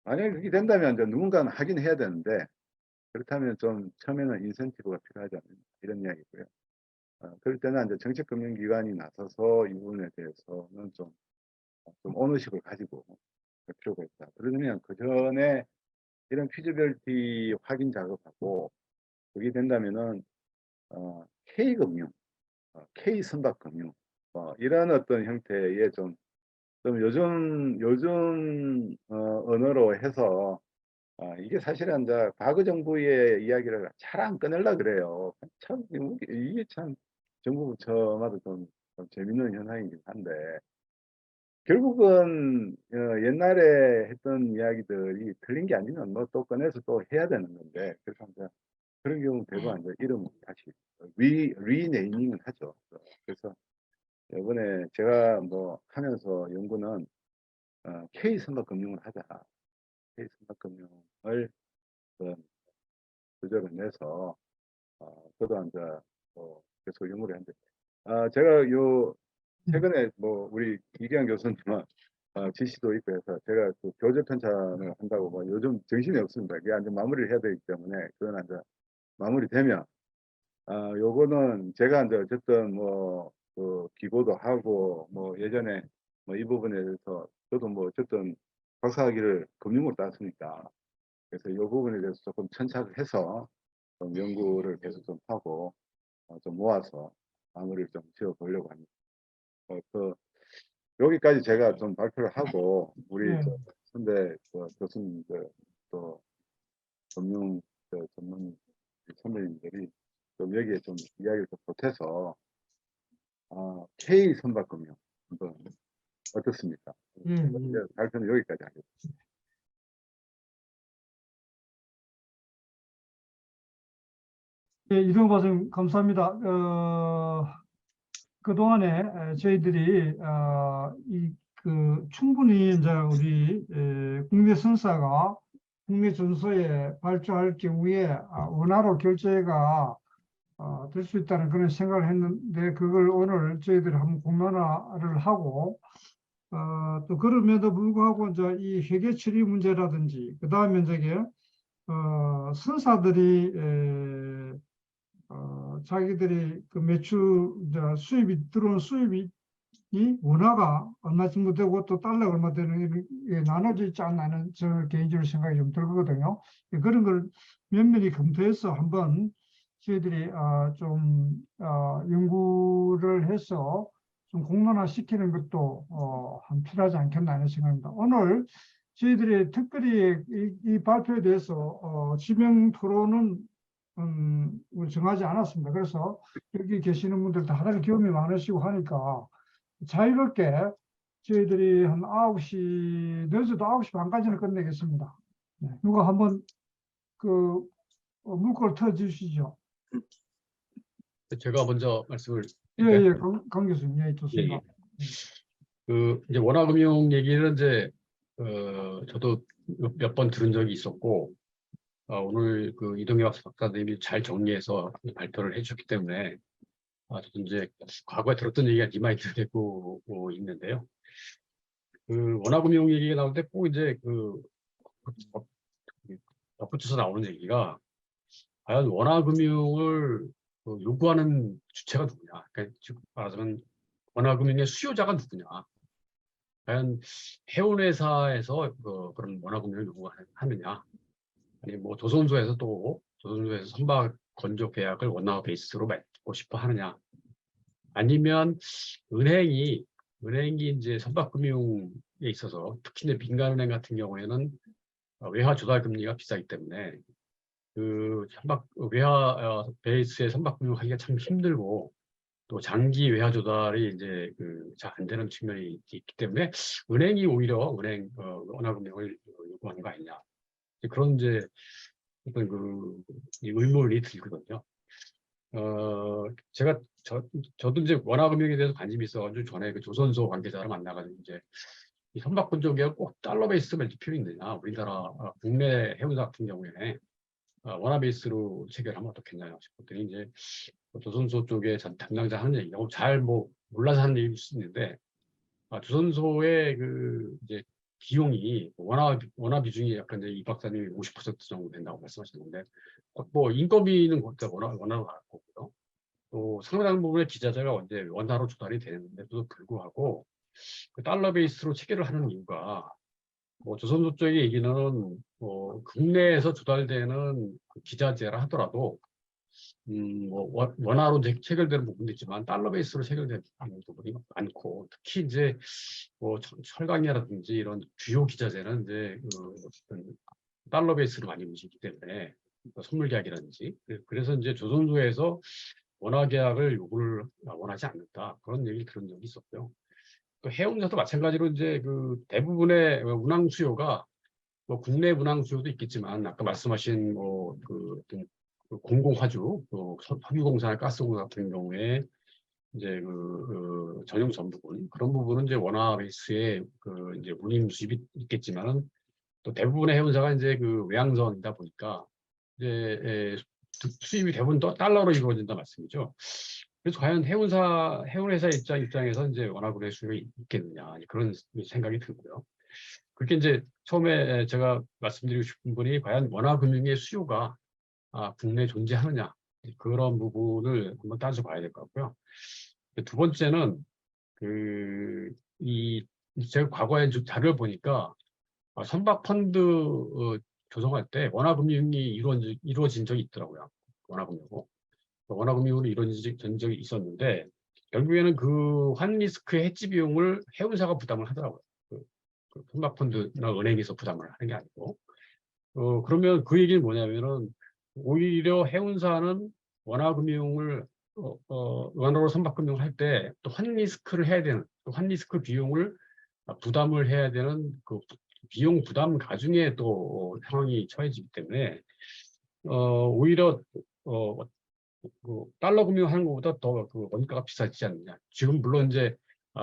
만약에 그렇게 된다면 이제 누군가는 하긴 해야 되는데, 그렇다면 좀 처음에는 인센티브가 필요하지 않는 이런 이야기고요. 그럴 때는 이제 정책금융기관이 나서서 이 부분에 대해서는 좀 오너십을 가지고 할 필요가 있다. 그러면 그 전에 이런 피지빌리티 확인 작업하고 그게 된다면은 K금융, K선박금융 이런 어떤 형태의 좀 요즘 언어로 해서 이게 사실은 이제 과거 정부의 이야기를 잘 안 꺼내려고 그래요. 참 이게 참 정부 부처마다 좀 재밌는 현상이긴 한데, 결국은 옛날에 했던 이야기들이 틀린 게 아니면 뭐 또 꺼내서 또 해야 되는 건데, 그래서 이제 그런 경우 대부분 이제 이름 다시 리네이밍을 하죠. 그래서 이번에 제가 뭐 하면서 연구는 K선박금융을 하자. K선박금융을 구조를 내서 저도 이제 계속 연구를 했는데, 제가 최근에 뭐 우리 이기환 교수님은 지시도 있고 해서 제가 그 교재 편찬을 한다고 뭐 요즘 정신이 없습니다. 이게 이제 마무리를 해야 되기 때문에 그건 이제 마무리되면 요거는 제가 이제 어쨌든 그 기고도 하고 뭐 예전에 뭐 이 부분에 대해서 저도 뭐 어쨌든 박사학위를 금융으로 땄으니까, 그래서 이 부분에 대해서 조금 천착을 해서 좀 연구를 계속 좀 하고 좀 모아서 마무리를 좀 지어 보려고 합니다. 여기까지 제가 좀 발표를 하고 우리 네. 선배 교수님들 또 금융 전문 선배님들이 좀 여기에 좀 이야기를 좀 보태서 K 선박금융 한번 어떻습니까? 예, 예. 이제 발표는 여기까지 하겠습니다. 예, 이동 과정 감사합니다. 그동안에 저희들이 충분히 이제 우리 국내 선사가 국내 준서에 발주할 경우에 원화로 결제가 될 수 있다는 그런 생각을 했는데, 그걸 오늘 저희들이 한번 공론화를 하고 또 그럼에도 불구하고 이제 이 회계 처리 문제라든지 그다음에 저게 선사들이 자기들이 그 매출 이제 수입이 들어온 수입이 이 원화가 얼마 정도 되고 또 달러가 얼마 되는 게 나눠져 있지 않나는 저 개인적으로 생각이 좀 들거든요. 그런 걸 면밀히 검토해서 한번 저희들이 좀 연구를 해서 좀 공론화 시키는 것도 한 필요하지 않겠나 하는 생각입니다. 오늘 저희들이 특별히 이 발표에 대해서 지명 토론은 정하지 않았습니다. 그래서 여기 계시는 분들 다들 경험이 많으시고 하니까 자유롭게 저희들이 한 9시, 늦어도 9시 반까지는 끝내겠습니다. 네. 누가 한번 그 물꼬를 터주시죠. 제가 먼저 말씀을 예, 드릴까요? 예, 강 교수님, 예, 좋습니다. 예, 그 이제 원화금융 얘기는 이제 저도 몇 번 들은 적이 있었고 오늘 그 이동엽 박사님이 잘 정리해서 발표를 해주셨기 때문에 저도 이제 과거에 들었던 얘기가 리마인드 되고 있는데요. 그 원화금융 얘기가 나올 때 꼭 이제 그 덧붙여서 나오는 얘기가 과연 원화금융을 요구하는 주체가 누구냐? 그러니까 즉 말하자면 원화금융의 수요자가 누구냐? 과연 해운회사에서 그런 원화금융을 요구하느냐? 아니 뭐 조선소에서 또 조선소에서 선박 건조 계약을 원화 베이스로 맺고 싶어 하느냐? 아니면 은행이 이제 선박금융에 있어서 특히 이제 민간은행 같은 경우에는 외화 조달 금리가 비싸기 때문에 그 외화 베이스의 선박금융하기가 참 힘들고 또 장기 외화 조달이 이제 잘 안 되는 측면이 있기 때문에 은행이 오히려 원화금융을 요구하는 거 아니냐 그런 이제 어떤 이 의문이 들거든요. 제가 저도 이제 원화금융에 대해서 관심이 있어가지고 전에 그 조선소 관계자를 만나가지고 이제 이 선박건조 계약 꼭 달러 베이스 맺을 필요 있느냐 우리나라 국내 해운사 같은 경우에 원화 베이스로 체결하면 어떻겠냐 싶었더니 이제 조선소 쪽에 담당자 하는 얘기가 잘 몰라서 하는 얘기일 수 있는데 조선소의 이제 비용이 원화 비중이 약간 이제 이 박사님이 50% 정도 된다고 말씀하셨는데 뭐 인건비는 원화로 나갈 거고요. 또 상당 부분의 기자재가 이제 원화로 조달이 되는데도 불구하고 그 달러 베이스로 체결을 하는 이유가 조선소 쪽의 얘기는 국내에서 조달되는 기자재라 하더라도 원화로 체결되는 부분도 있지만 달러 베이스로 체결되는 부분이 많고 특히 이제 철강이라든지 이런 주요 기자재는 이제 달러 베이스로 많이 움직이기 때문에 선물 계약이라든지 그래서 이제 조선소에서 원화 계약을 요구를 원하지 않는다 그런 얘기를 들은 적이 있었고요. 또 해운사도 마찬가지로 이제 대부분의 운항 수요가 국내 운항 수요도 있겠지만 아까 말씀하신 공공화주, 석유공사나 가스공사 같은 경우에 이제 전용 전부분 그런 부분은 이제 원화 베이스의 이제 운임 수입이 있겠지만은 또 대부분의 해운사가 이제 외항선이다 보니까 이제 수입이 대부분 달러로 이루어진다 말씀이죠. 그래서 과연 해운회사 입장에서 이제 원화거래 수요가 있겠느냐 그런 생각이 들고요. 그렇게 이제 처음에 제가 말씀드리고 싶은 분이 과연 원화금융의 수요가 국내에 존재하느냐 그런 부분을 한번 따져봐야 될 것 같고요. 두 번째는 제가 과거에 좀 자료를 보니까 선박 펀드 조성할 때 원화금융이 이루어진 적이 있더라고요. 원화금융으로 이루어진 적이 있었는데 결국에는 그 환리스크의 해지 비용을 해운사가 부담을 하더라고요. 선박 펀드나 은행에서 부담을 하는 게 아니고 그러면 그 얘기는 뭐냐면은 오히려 해운사는 원화금융을 원화로 선박금융을 할 때 또 환리스크를 해야 되는 또 환리스크 비용을 부담을 해야 되는 비용 부담 가중에 또 상황이 처해지기 때문에 오히려 달러 금융하는 것보다 더 원가가 비싸지지 않느냐. 지금 물론 이제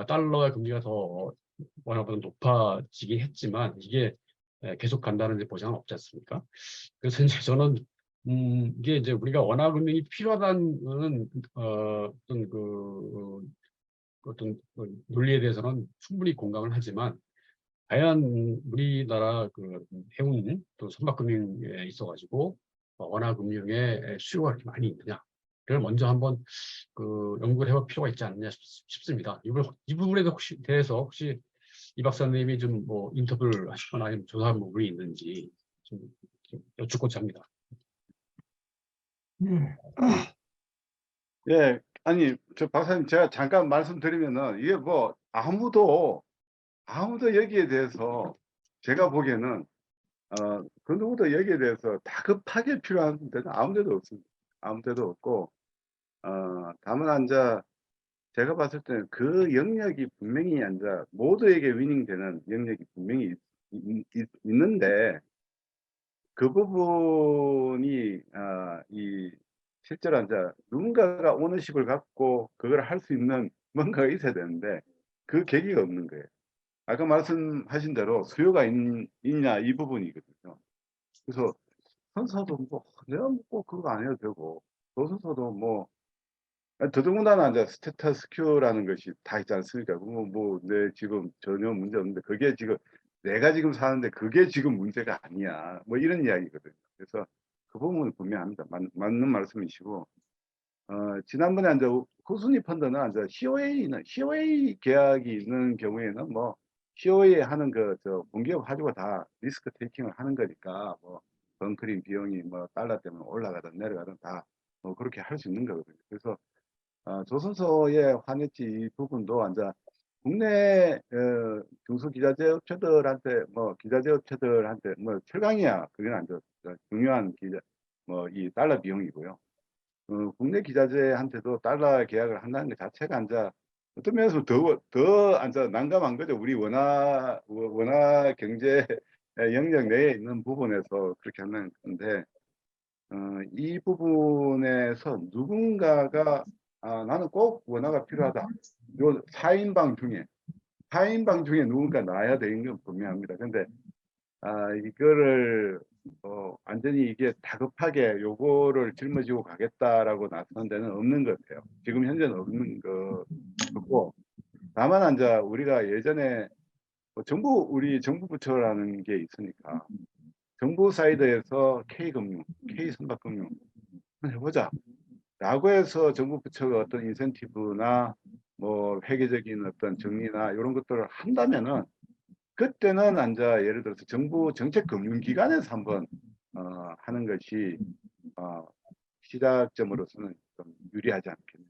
달러의 금리가 더 원화보다 높아지긴 했지만 이게 계속 간다는 이제 보장은 없지 않습니까? 그래서 이제 저는 이게 이제 우리가 원화 금융이 필요하다는 어떤 어떤 논리에 대해서는 충분히 공감을 하지만 과연 우리나라 그 해운 또 선박금융에 있어가지고 원화금융의 수요가 그렇게 많이 있느냐를 먼저 한번 그 연구를 해볼 필요가 있지 않느냐 싶습니다. 이 부분에 대해서 혹시 이 박사님이 좀 뭐 인터뷰를 하시거나 아니면 조사한 부분이 있는지 좀 여쭙고자 합니다. 예. 예, 아니, 저 박사님, 제가 잠깐 말씀드리면은, 이게 뭐, 아무도 여기에 대해서, 제가 보기에는, 그 누구도 여기에 대해서 다급하게 필요한 데는 아무 데도 없습니다. 아무 데도 없고, 다만, 이제, 제가 봤을 때는 그 영역이 분명히, 이제, 모두에게 위닝되는 영역이 분명히 있는데, 그 부분이, 실제로 이제 누군가가 오너십을 갖고 그걸 할 수 있는 뭔가가 있어야 되는데 그 계기가 없는 거예요. 아까 말씀하신 대로 수요가 있냐 이 부분이거든요. 그래서 선수도 뭐 내가 꼭 그거 안 해도 되고 조선소도 뭐 더더군다나 이제 스테타스큐라는 것이 다 있지 않습니까? 내 지금 전혀 문제 없는데 그게 지금 내가 지금 사는데 그게 지금 문제가 아니야. 뭐 이런 이야기거든요. 그래서 그 부분은 분명합니다. 맞는 말씀이시고 지난번에 이제 후순위 펀드는 이제 COA 계약이 있는 경우에는 뭐 COA 하는 공기업 가지고 다 리스크 테이킹을 하는 거니까 뭐 벙커링 비용이 뭐 달러 때문에 올라가든 내려가든 다 뭐 그렇게 할 수 있는 거거든요. 그래서 조선소의 환해지 이 부분도 이제 국내 중소기자재 업체들한테 기자재 업체들한테 철강이야 그게 이제 중요한 이 달러 비용이고요. 국내 기자재한테도 달러 계약을 한다는 것 자체가 이제 어떤 면에서 더 이제 난감한 거죠. 우리 원화 경제 영역 내에 있는 부분에서 그렇게 하는 건데 이 부분에서 누군가가 나는 꼭 원화가 필요하다. 요 4인방 중에 누군가 나야 되는 건 분명합니다. 근데 이거를 완전히 이게 다급하게 요거를 짊어지고 가겠다라고 나서는 데는 없는 것 같아요. 지금 현재는 없는 거 같고 다만 이제 우리가 예전에 우리 정부 부처라는 게 있으니까 정부 사이드에서 K금융, K선박금융 해보자 라고 해서 정부 부처가 어떤 인센티브나 뭐 회계적인 어떤 정리나 이런 것들을 한다면은 그때는 이제 예를 들어서 정부 정책금융기관에서 한번 하는 것이 시작점으로서는 좀 유리하지 않겠나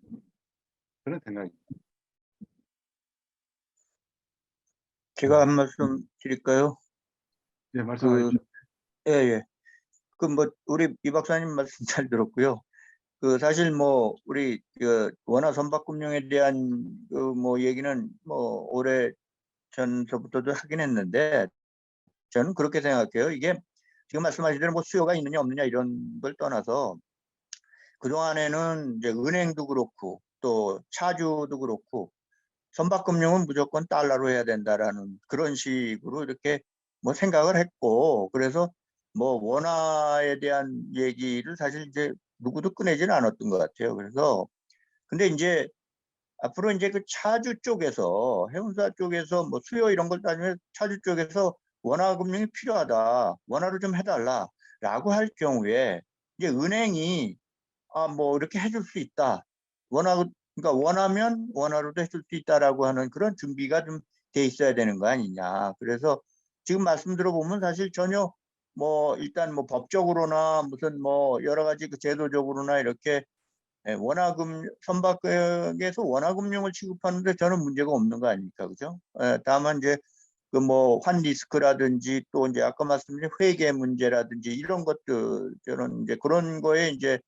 그런 생각입니다. 제가 한 말씀 드릴까요? 네, 말씀하십시오. 예. 우리 이 박사님 말씀 잘 들었고요. 사실 우리 원화 선박금융에 대한 얘기는 오래 전서부터도 하긴 했는데 저는 그렇게 생각해요. 이게 지금 말씀하신 대로 수요가 있느냐 없느냐 이런 걸 떠나서 그동안에는 이제 은행도 그렇고 또 차주도 그렇고 선박금융은 무조건 달러로 해야 된다라는 그런 식으로 이렇게 생각을 했고 그래서 원화에 대한 얘기를 사실 이제 누구도 꺼내지는 않았던 것 같아요. 그래서 근데 이제 앞으로 이제 그 차주 쪽에서 해운사 쪽에서 수요 이런 걸 따지면 차주 쪽에서 원화 금융이 필요하다. 원화로 좀 해달라라고 할 경우에 이제 은행이 이렇게 해줄 수 있다. 그러니까 원하면 원화로도 해줄 수 있다라고 하는 그런 준비가 좀 돼 있어야 되는 거 아니냐. 그래서 지금 말씀 들어보면 사실 전혀 일단 법적으로나 무슨 여러 가지 그 제도적으로나 이렇게 선박에서 원화금융을 취급하는데 저는 문제가 없는 거 아닙니까, 그죠? 다만 이제 환 리스크라든지 또 이제 아까 말씀드린 회계 문제라든지 이런 것들 저는 이제 그런 거에 이제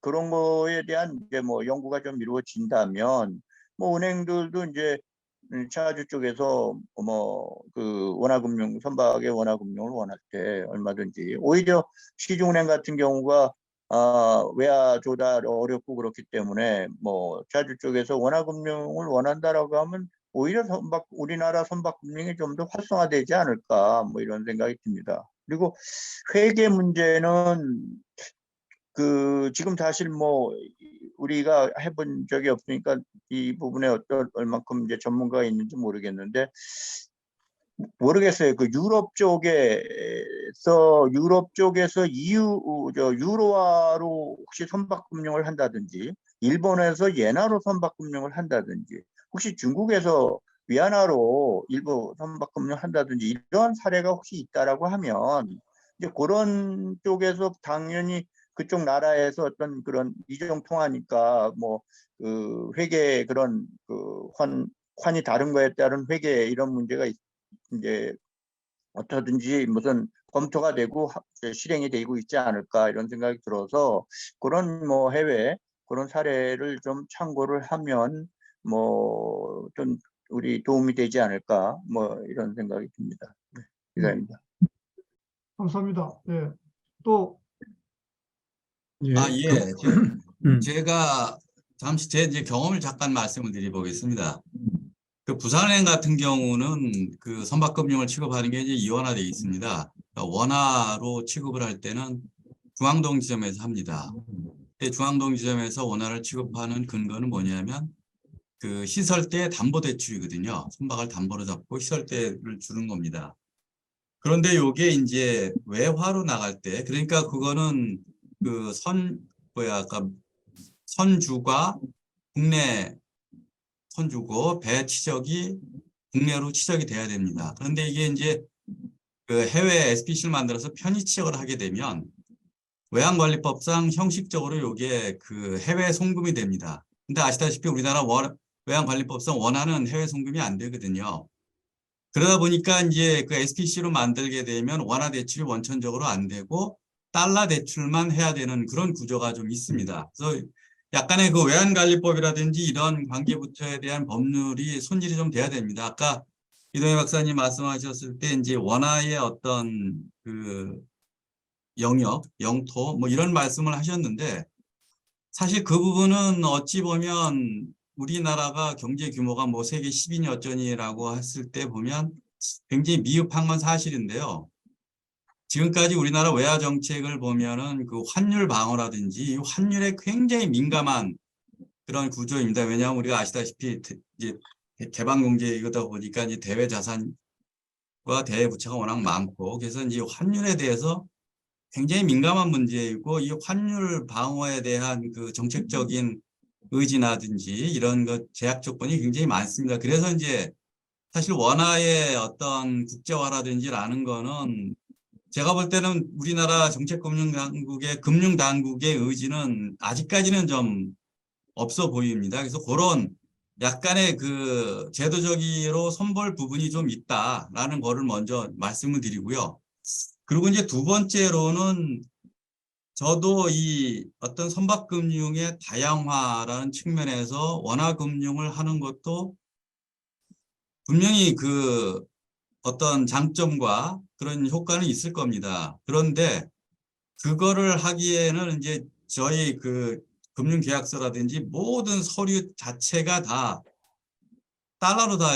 그런 거에 대한 이제 연구가 좀 이루어진다면 은행들도 이제 차주 쪽에서 선박의 원화금융을 원할 때 얼마든지 오히려 시중은행 같은 경우가 외화 조달 어렵고 그렇기 때문에 차주 쪽에서 원화금융을 원한다라고 하면 오히려 우리나라 선박금융이 좀 더 활성화되지 않을까 이런 생각이 듭니다. 그리고 회계 문제는 지금 사실 우리가 해본 적이 없으니까 이 부분에 얼만큼 이제 전문가가 있는지 모르겠는데 모르겠어요. 그 유럽 쪽에서 유로화로 혹시 선박금융을 한다든지, 일본에서 엔화로 선박금융을 한다든지, 혹시 중국에서 위안화로 일부 선박금융을 한다든지 이런 사례가 혹시 있다라고 하면 이제 그런 쪽에서 당연히 그쪽 나라에서 어떤 그런 이종 통하니까 뭐 그 회계 그런 그 환이 다른 거에 따른 회계 이런 문제가 이제 어떠든지 무슨 검토가 되고 실행이 되고 있지 않을까 이런 생각이 들어서 그런 뭐 해외 그런 사례를 좀 참고를 하면 뭐 좀 우리 도움이 되지 않을까 뭐 이런 생각이 듭니다. 네, 이상입니다. 감사합니다. 예. 또 예, 아, 예. 음. 제가 잠시 제 이제 경험을 잠깐 말씀을 드려보겠습니다. 그 부산은행 같은 경우는 그 선박금융을 취급하는 게 이제 이원화되어 있습니다. 그러니까 원화로 취급을 할 때는 중앙동 지점에서 합니다. 중앙동 지점에서 원화를 취급하는 근거는 뭐냐면 그 시설대 담보대출이거든요. 선박을 담보로 잡고 시설대를 주는 겁니다. 그런데 요게 이제 외화로 나갈 때, 그러니까 그거는 그 아까 선주가 국내 선주고 배 치적이 국내로 치적이 돼야 됩니다. 그런데 이게 이제 그 해외 SPC를 만들어서 편의 치적을 하게 되면 외환관리법상 형식적으로 요게 그 해외 송금이 됩니다. 근데 아시다시피 우리나라 외환관리법상 원화는 해외 송금이 안 되거든요. 그러다 보니까 이제 그 SPC로 만들게 되면 원화 대출이 원천적으로 안 되고 달러 대출만 해야 되는 그런 구조가 좀 있습니다. 그래서 약간의 그 외환관리법이라든지 이런 관계부처에 대한 법률이 손질이 좀 돼야 됩니다. 아까 이동희 박사님 말씀하셨을 때 이제 원화의 어떤 그 영역, 영토 뭐 이런 말씀을 하셨는데 사실 그 부분은 어찌 보면 우리나라가 경제 규모가 뭐 세계 10위니 어쩌니라고 했을 때 보면 굉장히 미흡한 건 사실인데요. 지금까지 우리나라 외화 정책을 보면은 그 환율 방어라든지 이 환율에 굉장히 민감한 그런 구조입니다. 왜냐하면 우리가 아시다시피 이제 개방 경제이다 보니까 이제 대외 자산과 대외 부채가 워낙 많고 그래서 이제 환율에 대해서 굉장히 민감한 문제이고 이 환율 방어에 대한 그 정책적인 의지라든지 이런 것 제약 조건이 굉장히 많습니다. 그래서 이제 사실 원화의 어떤 국제화라든지라는 거는 제가 볼 때는 우리나라 금융당국의 의지는 아직까지는 좀 없어 보입니다. 그래서 그런 약간의 그 제도적으로 손볼 부분이 좀 있다라는 거를 먼저 말씀을 드리고요. 그리고 이제 두 번째로는 저도 이 어떤 선박금융의 다양화라는 측면에서 원화금융을 하는 것도 분명히 그 어떤 장점과 그런 효과는 있을 겁니다. 그런데 그거를 하기에는 이제 저희 그 금융계약서라든지 모든 서류 자체가 다 달러로 다,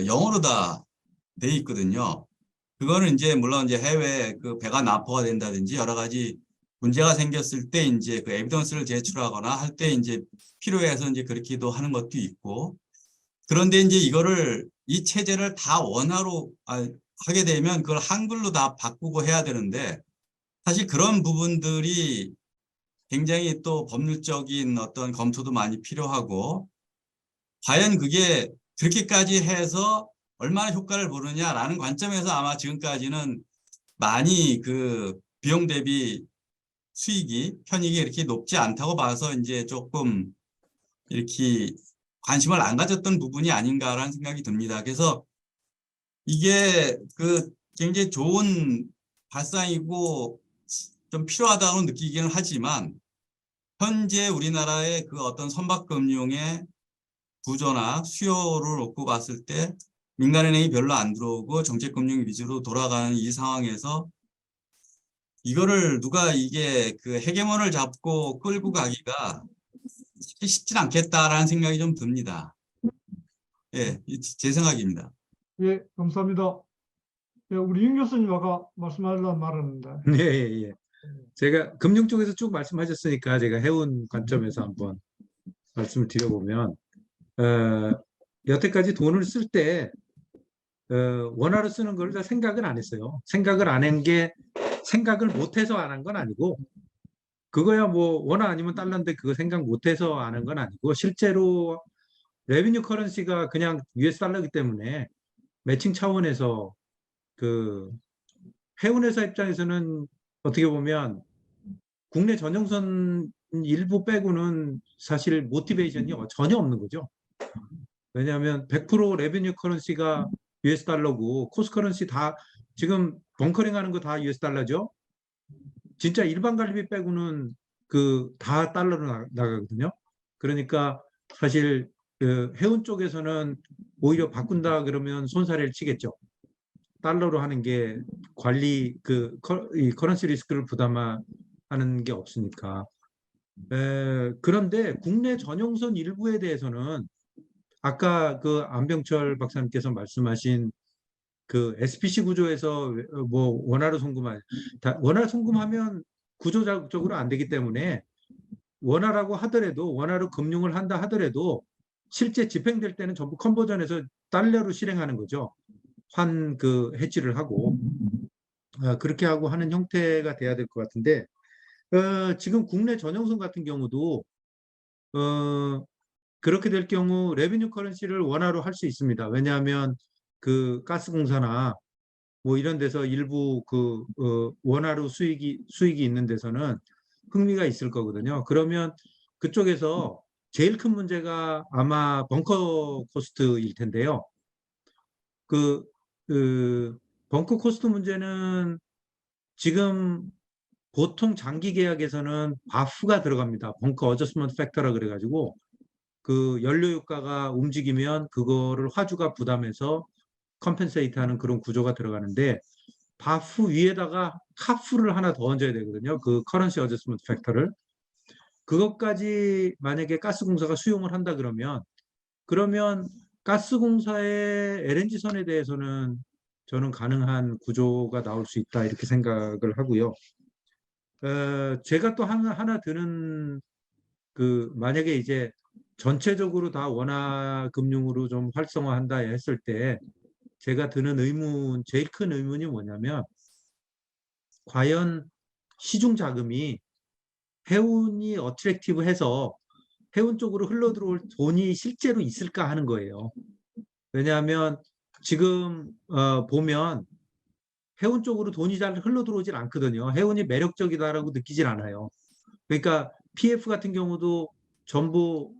영어로 다 돼 있거든요. 그거는 이제 물론 이제 해외 그 배가 납포가 된다든지 여러 가지 문제가 생겼을 때 이제 그 에비던스를 제출하거나 할 때 이제 필요해서 이제 그렇게도 하는 것도 있고 그런데 이제 이 체제를 다 원화로 하게 되면 그걸 한글로 다 바꾸고 해야 되는데 사실 그런 부분들이 굉장히 또 법률적인 어떤 검토도 많이 필요하고 과연 그게 그렇게까지 해서 얼마나 효과를 보느냐라는 관점에서 아마 지금까지는 많이 그 비용 대비 편익이 이렇게 높지 않다고 봐서 이제 조금 이렇게 관심을 안 가졌던 부분이 아닌가라는 생각이 듭니다. 그래서 이게 그 굉장히 좋은 발상이고 좀 필요하다고 느끼기는 하지만 현재 우리나라의 그 어떤 선박금융의 구조나 수요를 놓고 봤을 때 민간은행이 별로 안 들어오고 정책금융 위주로 돌아가는 이 상황에서 이거를 누가 이게 그 헤게몬을 잡고 끌고 가기가 쉽진 않겠다라는 생각이 좀 듭니다. 예, 제 생각입니다. 예, 감사합니다. 예, 우리 윤 교수님 아까 말씀하려는 말하는데. 네, 예, 예. 제가 금융 쪽에서 쭉 말씀하셨으니까 제가 해운 관점에서 한번 말씀을 드려보면 여태까지 돈을 쓸 때 원화로 쓰는 걸 다 생각을 안 했어요. 생각을 안 한 게 생각을 못해서 안 한 건 아니고 그거야 뭐 원화 아니면 달러인데 그거 생각 못해서 안 한 건 아니고 실제로 레비뉴 커런시가 그냥 US 달러이기 때문에 매칭 차원에서 그 해운회사 입장에서는 어떻게 보면 국내 전용선 일부 빼고는 사실 모티베이션이 전혀 없는 거죠. 왜냐하면 100% 레비뉴 커런시가 US 달러고 코스트 커런시 다 지금 벙커링 하는 거 다 US 달러죠. 진짜 일반 관리비 빼고는 그 다 달러로 나가거든요. 그러니까 사실 그 해운 쪽에서는 오히려 바꾼다 그러면 손사래를 치겠죠. 달러로 하는 게 관리 이 커런시 리스크를 부담하는 게 없으니까. 그런데 국내 전용선 일부에 대해서는 아까 그 안병철 박사님께서 말씀하신 그 SPC 구조에서 뭐 원화로 원화로 송금하면 구조적으로 안 되기 때문에 원화라고 하더라도 원화로 금융을 한다 하더라도 실제 집행될 때는 전부 컨버전해서 달러로 실행하는 거죠. 환 그 해지를 하고 그렇게 하고 하는 형태가 돼야 될 것 같은데 지금 국내 전용선 같은 경우도 그렇게 될 경우 레비뉴 커런시를 원화로 할 수 있습니다. 왜냐하면 그 가스공사나 뭐 이런 데서 일부 그 원화로 수익이 있는 데서는 흥미가 있을 거거든요. 그러면 그쪽에서 제일 큰 문제가 아마 벙커 코스트일 텐데요. 그 벙커 코스트 문제는 지금 보통 장기 계약에서는 바프가 들어갑니다. 벙커 어저스먼트 팩터라 그래가지고 그 연료 유가가 움직이면 그거를 화주가 부담해서 컴펜세이트하는 그런 구조가 들어가는데 바프 위에다가 카프를 하나 더 얹어야 되거든요. 그 커런시 어저스먼트 팩터를 그것까지 만약에 가스공사가 수용을 한다 그러면 가스공사의 LNG 선에 대해서는 저는 가능한 구조가 나올 수 있다 이렇게 생각을 하고요. 제가 또 하나 드는 그 만약에 이제 전체적으로 다 원화 금융으로 좀 활성화한다 했을 때 제가 드는 제일 큰 의문이 뭐냐면 과연 시중 자금이 해운이 어트랙티브해서 해운 쪽으로 흘러들어올 돈이 실제로 있을까 하는 거예요. 왜냐하면 지금 보면 해운 쪽으로 돈이 잘 흘러들어오질 않거든요. 해운이 매력적이다라고 느끼질 않아요. 그러니까 PF 같은 경우도 전부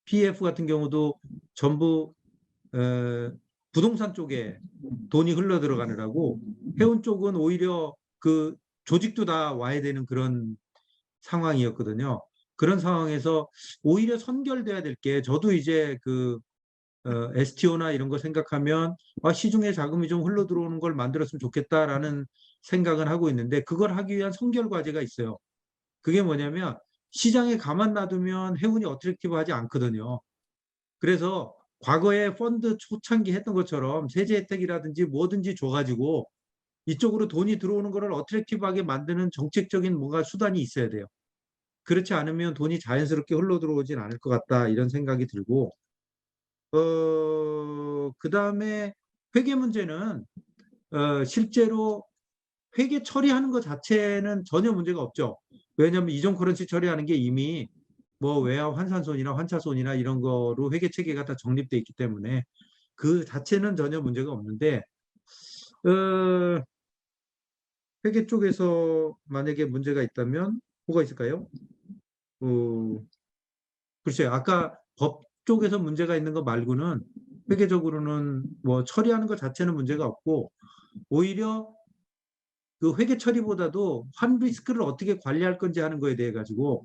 PF 같은 경우도 전부 부동산 쪽에 돈이 흘러 들어가느라고 해운 쪽은 오히려 그 조직도 다 와야 되는 그런 상황이었거든요. 그런 상황에서 오히려 선결돼야 될 게 저도 이제 그 STO나 이런 거 생각하면 시중에 자금이 좀 흘러 들어오는 걸 만들었으면 좋겠다라는 생각은 하고 있는데 그걸 하기 위한 선결 과제가 있어요. 그게 뭐냐면 시장에 가만 놔두면 해운이 어트랙티브하지 않거든요. 그래서 과거에 펀드 초창기 했던 것처럼 세제 혜택이라든지 뭐든지 줘가지고 이쪽으로 돈이 들어오는 거를 어트랙티브하게 만드는 정책적인 뭔가 수단이 있어야 돼요. 그렇지 않으면 돈이 자연스럽게 흘러 들어오진 않을 것 같다 이런 생각이 들고 그 다음에 회계 문제는 실제로 회계 처리하는 것 자체는 전혀 문제가 없죠. 왜냐하면 이전 커런시 처리하는 게 이미 뭐 외화 환산손이나 환차손이나 이런 거로 회계 체계가 다 정립돼 있기 때문에 그 자체는 전혀 문제가 없는데 회계 쪽에서 만약에 문제가 있다면 뭐가 있을까요? 글쎄요. 아까 법 쪽에서 문제가 있는 거 말고는 회계적으로는 뭐 처리하는 것 자체는 문제가 없고 오히려 그 회계 처리보다도 환 리스크를 어떻게 관리할 건지 하는 거에 대해 가지고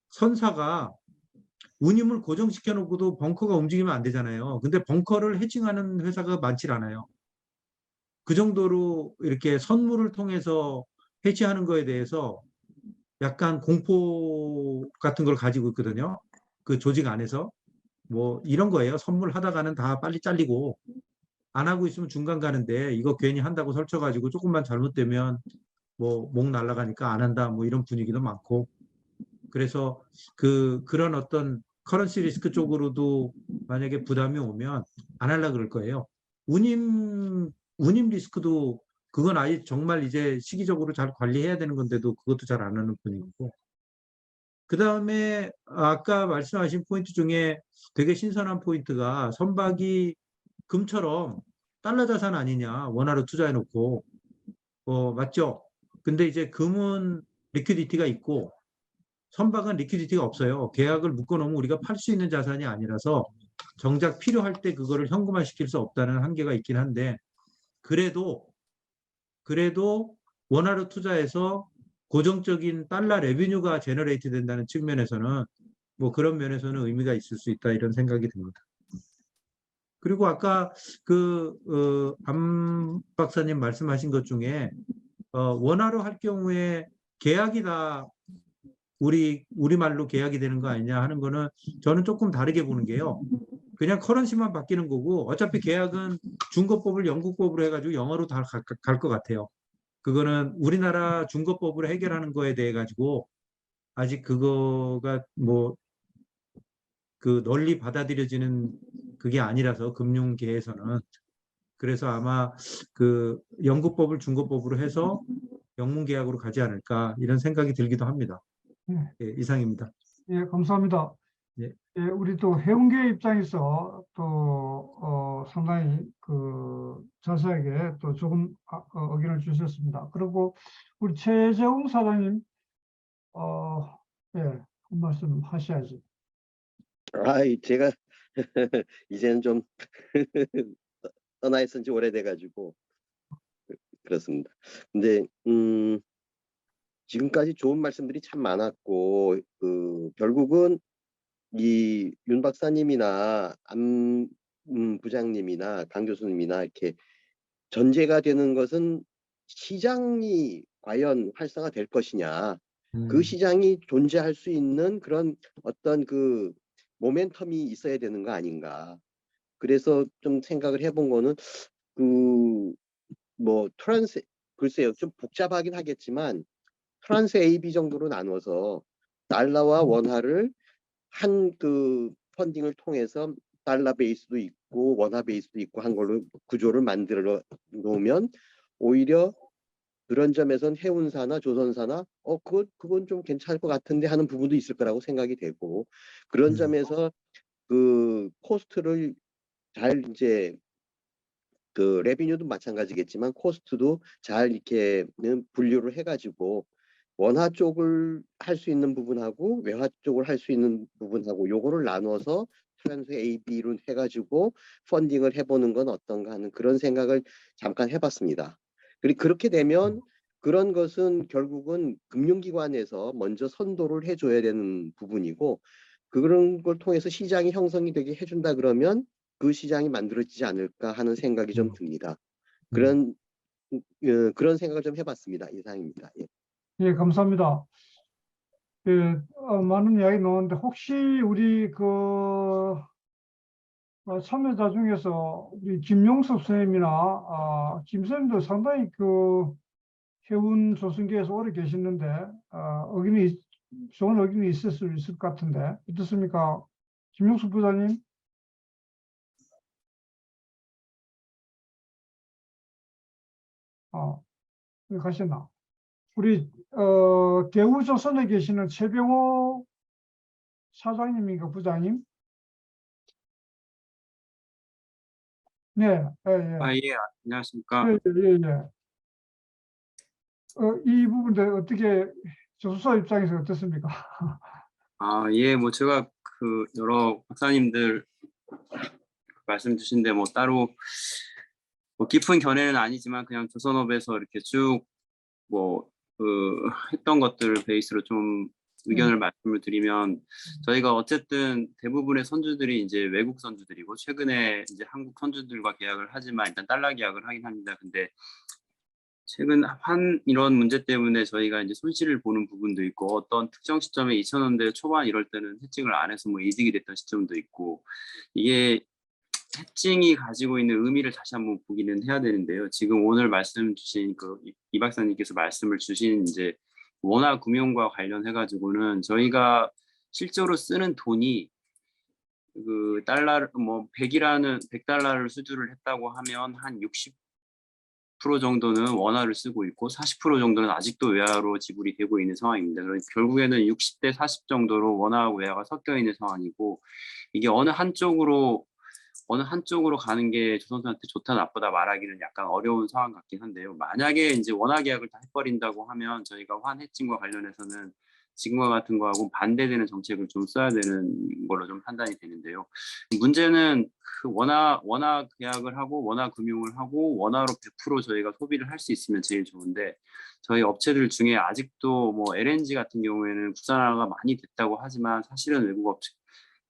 선사가 운임을 고정시켜 놓고도 벙커가 움직이면 안 되잖아요. 근데 벙커를 해칭하는 회사가 많지 않아요. 그 정도로 이렇게 선물을 통해서 해지하는 거에 대해서 약간 공포 같은 걸 가지고 있거든요. 그 조직 안에서 뭐 이런 거예요. 선물하다가는 다 빨리 잘리고 안 하고 있으면 중간 가는데 이거 괜히 한다고 설쳐가지고 조금만 잘못되면 뭐 목 날아가니까 안 한다 뭐 이런 분위기도 많고 그래서 그런 어떤 커런시 리스크 쪽으로도 만약에 부담이 오면 안 하려고 그럴 거예요. 운임 리스크도 그건 아예 정말 이제 시기적으로 잘 관리해야 되는 건데도 그것도 잘 안 하는 분위기고 그 다음에 아까 말씀하신 포인트 중에 되게 신선한 포인트가 선박이 금처럼 달러 자산 아니냐 원화로 투자해 놓고 맞죠? 근데 이제 금은 리퀴디티가 있고 선박은 리퀴디티가 없어요. 계약을 묶어놓으면 우리가 팔 수 있는 자산이 아니라서 정작 필요할 때 그거를 현금화 시킬 수 없다는 한계가 있긴 한데 그래도 원화로 투자해서 고정적인 달러 레비뉴가 제너레이트 된다는 측면에서는 뭐 그런 면에서는 의미가 있을 수 있다 이런 생각이 듭니다. 그리고 아까 안 박사님 말씀하신 것 중에 원화로 할 경우에 계약이 다 우리말로 계약이 되는 거 아니냐 하는 거는 저는 조금 다르게 보는 게요. 그냥 커런시만 바뀌는 거고 어차피 계약은 중거법을 영국법으로 해가지고 영어로 다 갈 것 같아요. 그거는 우리나라 중거법으로 해결하는 거에 대해 가지고 아직 그거가 뭐 널리 받아들여지는 그게 아니라서 금융계에서는 그래서 아마 영국법을 중거법으로 해서 영문계약으로 가지 않을까 이런 생각이 들기도 합니다. 예, 이상입니다. 예, 감사합니다. 예. 예, 우리 또 해운계 입장에서 또 상당히 자세하게 또 조금 의견을 주셨습니다. 그리고 우리 최재웅 사장님, 예, 한 말씀 하셔야지. 제가 이제는 좀 떠나 있은 지 오래돼가지고 그렇습니다. 근데 지금까지 좋은 말씀들이 참 많았고 결국은 이 윤 박사님이나 안 부장님이나 강 교수님이나 이렇게 전제가 되는 것은 시장이 과연 활성화될 것이냐, 그 시장이 존재할 수 있는 그런 어떤 모멘텀이 있어야 되는 거 아닌가. 그래서 좀 생각을 해본 거는 글쎄요, 좀 복잡하긴 하겠지만 트란스 AB 정도로 나눠서 달러와 원화를 한 펀딩을 통해서 달러 베이스도 있고 원화 베이스도 있고 한 걸로 구조를 만들어 놓으면 오히려 그런 점에선 해운사나 조선사나 그건 좀 괜찮을 것 같은데 하는 부분도 있을 거라고 생각이 되고 그런 점에서 코스트를 잘 이제 레비뉴도 마찬가지겠지만 코스트도 잘 이렇게 분류를 해가지고 원화 쪽을 할 수 있는 부분하고 외화 쪽을 할 수 있는 부분하고 요거를 나눠서 트랜스 AB로 해가지고 펀딩을 해보는 건 어떤가 하는 그런 생각을 잠깐 해봤습니다. 그리고 그렇게 되면 그런 것은 결국은 금융기관에서 먼저 선도를 해줘야 되는 부분이고 그런 걸 통해서 시장이 형성이 되게 해준다 그러면 그 시장이 만들어지지 않을까 하는 생각이 좀 듭니다. 그런 생각을 좀 해봤습니다. 이상입니다. 예. 예, 감사합니다. 예, 많은 이야기 나오는데 혹시 우리 참여자 중에서 우리 김용석 선생님이나 김 선생님도 상당히 해운 조선계에서 오래 계시는데 좋은 의견이 있을 수 있을 것 같은데 어떻습니까? 김용석 부장님? 여기 가셨나? 우리 대우조선에 계시는 최병호 사장님인가 부장님? 네, 예, 예. 예, 안녕하십니까. 예, 예, 예. 이 부분에 어떻게 조수사 입장에서 어떻습니까? 예, 뭐 제가 여러 박사님들 말씀 주신데 뭐 따로 뭐 깊은 견해는 아니지만 그냥 조선업에서 이렇게 쭉 했던 것들을 베이스로 좀 의견을 말씀을 드리면 저희가 어쨌든 대부분의 선주들이 이제 외국 선주들이고 최근에 이제 한국 선주들과 계약을 하지만 일단 달러 계약을 하긴 합니다. 근데 최근 이런 문제 때문에 저희가 이제 손실을 보는 부분도 있고 어떤 특정 시점에 2000원대 초반 이럴 때는 해칭을 안 해서 뭐 이득이 됐던 시점도 있고 이게 채증이 가지고 있는 의미를 다시 한번 보기는 해야 되는데요. 지금 오늘 말씀 주신 이 박사님께서 말씀을 주신 이제 원화 금융과 관련해 가지고는 저희가 실제로 쓰는 돈이 그 달러 뭐 100달러를 수주를 했다고 하면 한 60% 정도는 원화를 쓰고 있고 40% 정도는 아직도 외화로 지불이 되고 있는 상황입니다. 그래서 결국에는 60대 40 정도로 원화하고 외화가 섞여 있는 상황이고 이게 어느 한쪽으로 가는 게 조선사한테 좋다 나쁘다 말하기는 약간 어려운 상황 같긴 한데요. 만약에 이제 원화 계약을 다 해버린다고 하면 저희가 환 해칭과 관련해서는 지금과 같은 거하고 반대되는 정책을 좀 써야 되는 걸로 좀 판단이 되는데요. 문제는 그 원화 계약을 하고 원화 금융을 하고 원화로 100% 저희가 소비를 할 수 있으면 제일 좋은데 저희 업체들 중에 아직도 뭐 LNG 같은 경우에는 국산화가 많이 됐다고 하지만 사실은 외국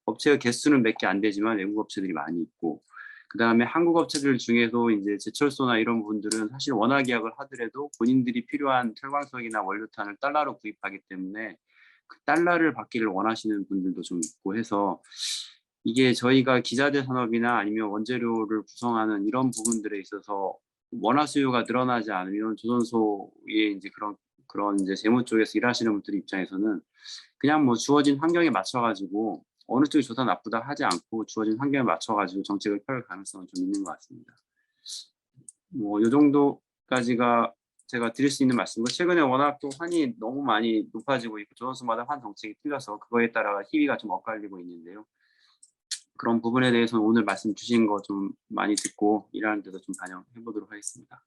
업체의 개수는 몇 개 안 되지만 외국 업체들이 많이 있고 그다음에 한국 업체들 중에도 이제 제철소나 이런 분들은 사실 원화 계약을 하더라도 본인들이 필요한 철광석이나 원료탄을 달러로 구입하기 때문에 그 달러를 받기를 원하시는 분들도 좀 있고 해서 이게 저희가 기자재 산업이나 아니면 원재료를 구성하는 이런 부분들에 있어서 원화 수요가 늘어나지 않으면 조선소의 이제 그런 이제 재무 쪽에서 일하시는 분들 입장에서는 그냥 뭐 주어진 환경에 맞춰가지고 어느 쪽이 좋다 나쁘다 하지 않고 주어진 환경에 맞춰가지고 정책을 펼 가능성은 좀 있는 것 같습니다. 뭐 이 정도까지가 제가 드릴 수 있는 말씀이고 최근에 워낙 또 환이 너무 많이 높아지고 있고 조선소마다 환 정책이 틀려서 그거에 따라 희비가 좀 엇갈리고 있는데요. 그런 부분에 대해서는 오늘 말씀 주신 거 좀 많이 듣고 일하는 데도 좀 반영해 보도록 하겠습니다.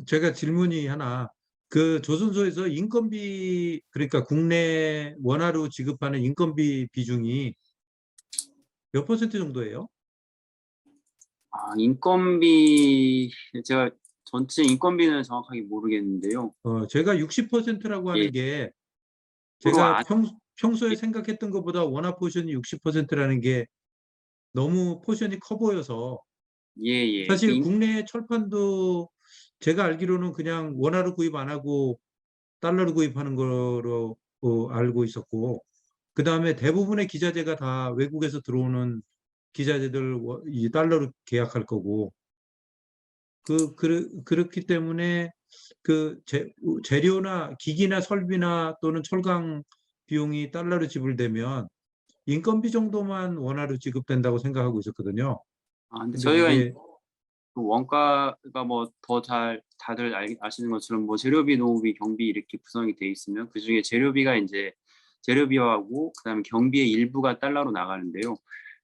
제가 질문이 하나, 그 조선소에서 인건비, 그러니까 국내 원화로 지급하는 인건비 비중이 몇 % 정도예요? 인건비 제가 전체 인건비는 정확하게 모르겠는데요. 제가 60%라고 하는 예. 게 서로 제가 평소에 생각했던 것보다 원화 포션이 60%라는 게 너무 포션이 커 보여서 예. 사실 국내 철판도 제가 알기로는 그냥 원화로 구입 안 하고 달러로 구입하는 거로 알고 있었고, 그 다음에 대부분의 기자재가 다 외국에서 들어오는 기자재들 이 달러로 계약할 거고, 그렇기 때문에 그 재료나 기기나 설비나 또는 철강 비용이 달러로 지불되면 인건비 정도만 원화로 지급된다고 생각하고 있었거든요. 근데 근데 저희가 그게 그 원가가 뭐 더 잘 다들 아시는 것처럼 뭐 재료비, 노후비, 경비 이렇게 구성이 돼 있으면 그 중에 재료비가 이제 재료비하고 그다음에 경비의 일부가 달러로 나가는데요.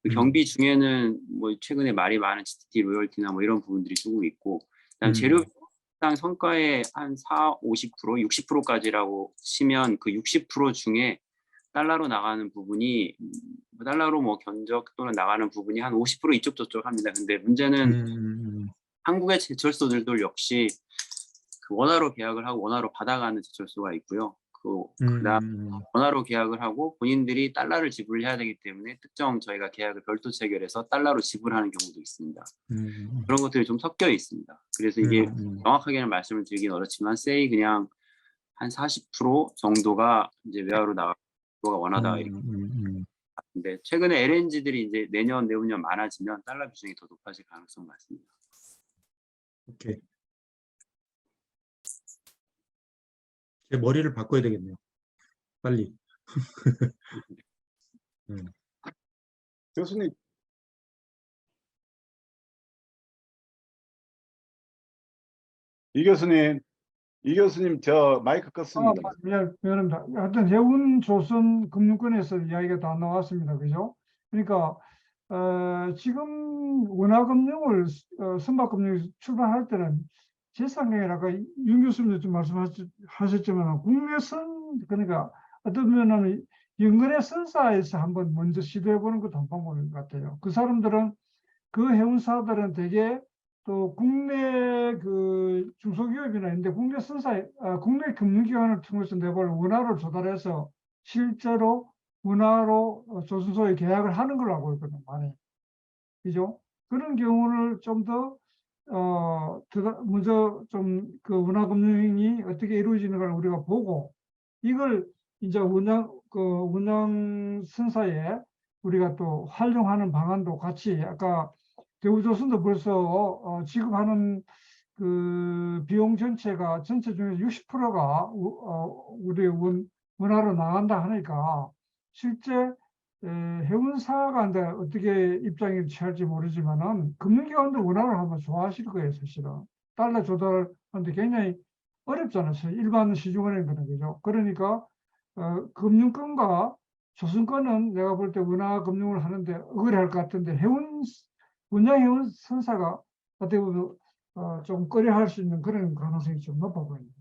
그 경비 중에는 뭐 최근에 말이 많은 GTT 로열티나 뭐 이런 부분들이 조금 있고, 그다음 재료비당 성과의 한 50%, 60%까지라고 치면 그 60% 중에 달러로 나가는 부분이 달러로 뭐 견적 또는 나가는 부분이 한 50% 이쪽 저쪽 합니다. 근데 문제는 한국의 제철소들도 역시 그 원화로 계약을 하고 원화로 받아가는 제철소가 있고요. 그다음 원화로 계약을 하고 본인들이 달러를 지불해야 되기 때문에 특정 저희가 계약을 별도 체결해서 달러로 지불하는 경우도 있습니다. 그런 것들이 좀 섞여 있습니다. 그래서 이게 정확하게는 말씀을 드리긴 어렵지만 say 그냥 한 40% 정도가 이제 외화로 나가고 원하다 이렇게. 근데 최근에 LNG들이 이제 내년 내후년 많아지면 달러 비중이 더 높아질 가능성 많습니다. 오케이. 제 머리를 바꿔야 되겠네요. 빨리. 교수님. 이 교수님 저 마이크 껐습니다. 미안합니다. 하여튼 해운 조선 금융권에서 이야기가 다 나왔습니다. 그죠? 그러니까 지금 원화금융을 선박금융 출발할 때는 제 생각에는 아까 윤 교수님도 좀 말씀하셨지만 국내선 그러니까 어떤 면은 연근의 선사에서 한번 먼저 시도해 보는 것도 한 방법인 것 같아요. 그 사람들은 그 해운사들은 대개 또 국내 그 중소기업이나 있는데 국내 선사, 국내 금융기관을 통해서 내볼 원화를 조달해서 실제로 원화로 조선소에 계약을 하는 걸로 알고 있거든요. 많이. 그죠? 그런 경우를 좀 더, 먼저 좀 그 원화금융이 어떻게 이루어지는가를 우리가 보고 이걸 이제 운영 선사에 우리가 또 활용하는 방안도 같이 아까 대우조선도 벌써 지급하는 그 비용 전체가 전체 중에서 60%가 우리 원화로 나간다 하니까 실제 해운사가 이제 어떻게 입장을 취할지 모르지만은 금융기관도 원화를 하면 좋아하실 거예요, 사실은. 달러 조달하는데 굉장히 어렵잖아요. 일반 시중은행은 그죠. 그러니까 금융권과 조선권은 내가 볼 때 원화 금융을 하는데 억울할 것 같은데 원장 해운 선사가 어떻게 보면 좀 꺼려할 수 있는 그런 가능성이 좀 높아 보입니다.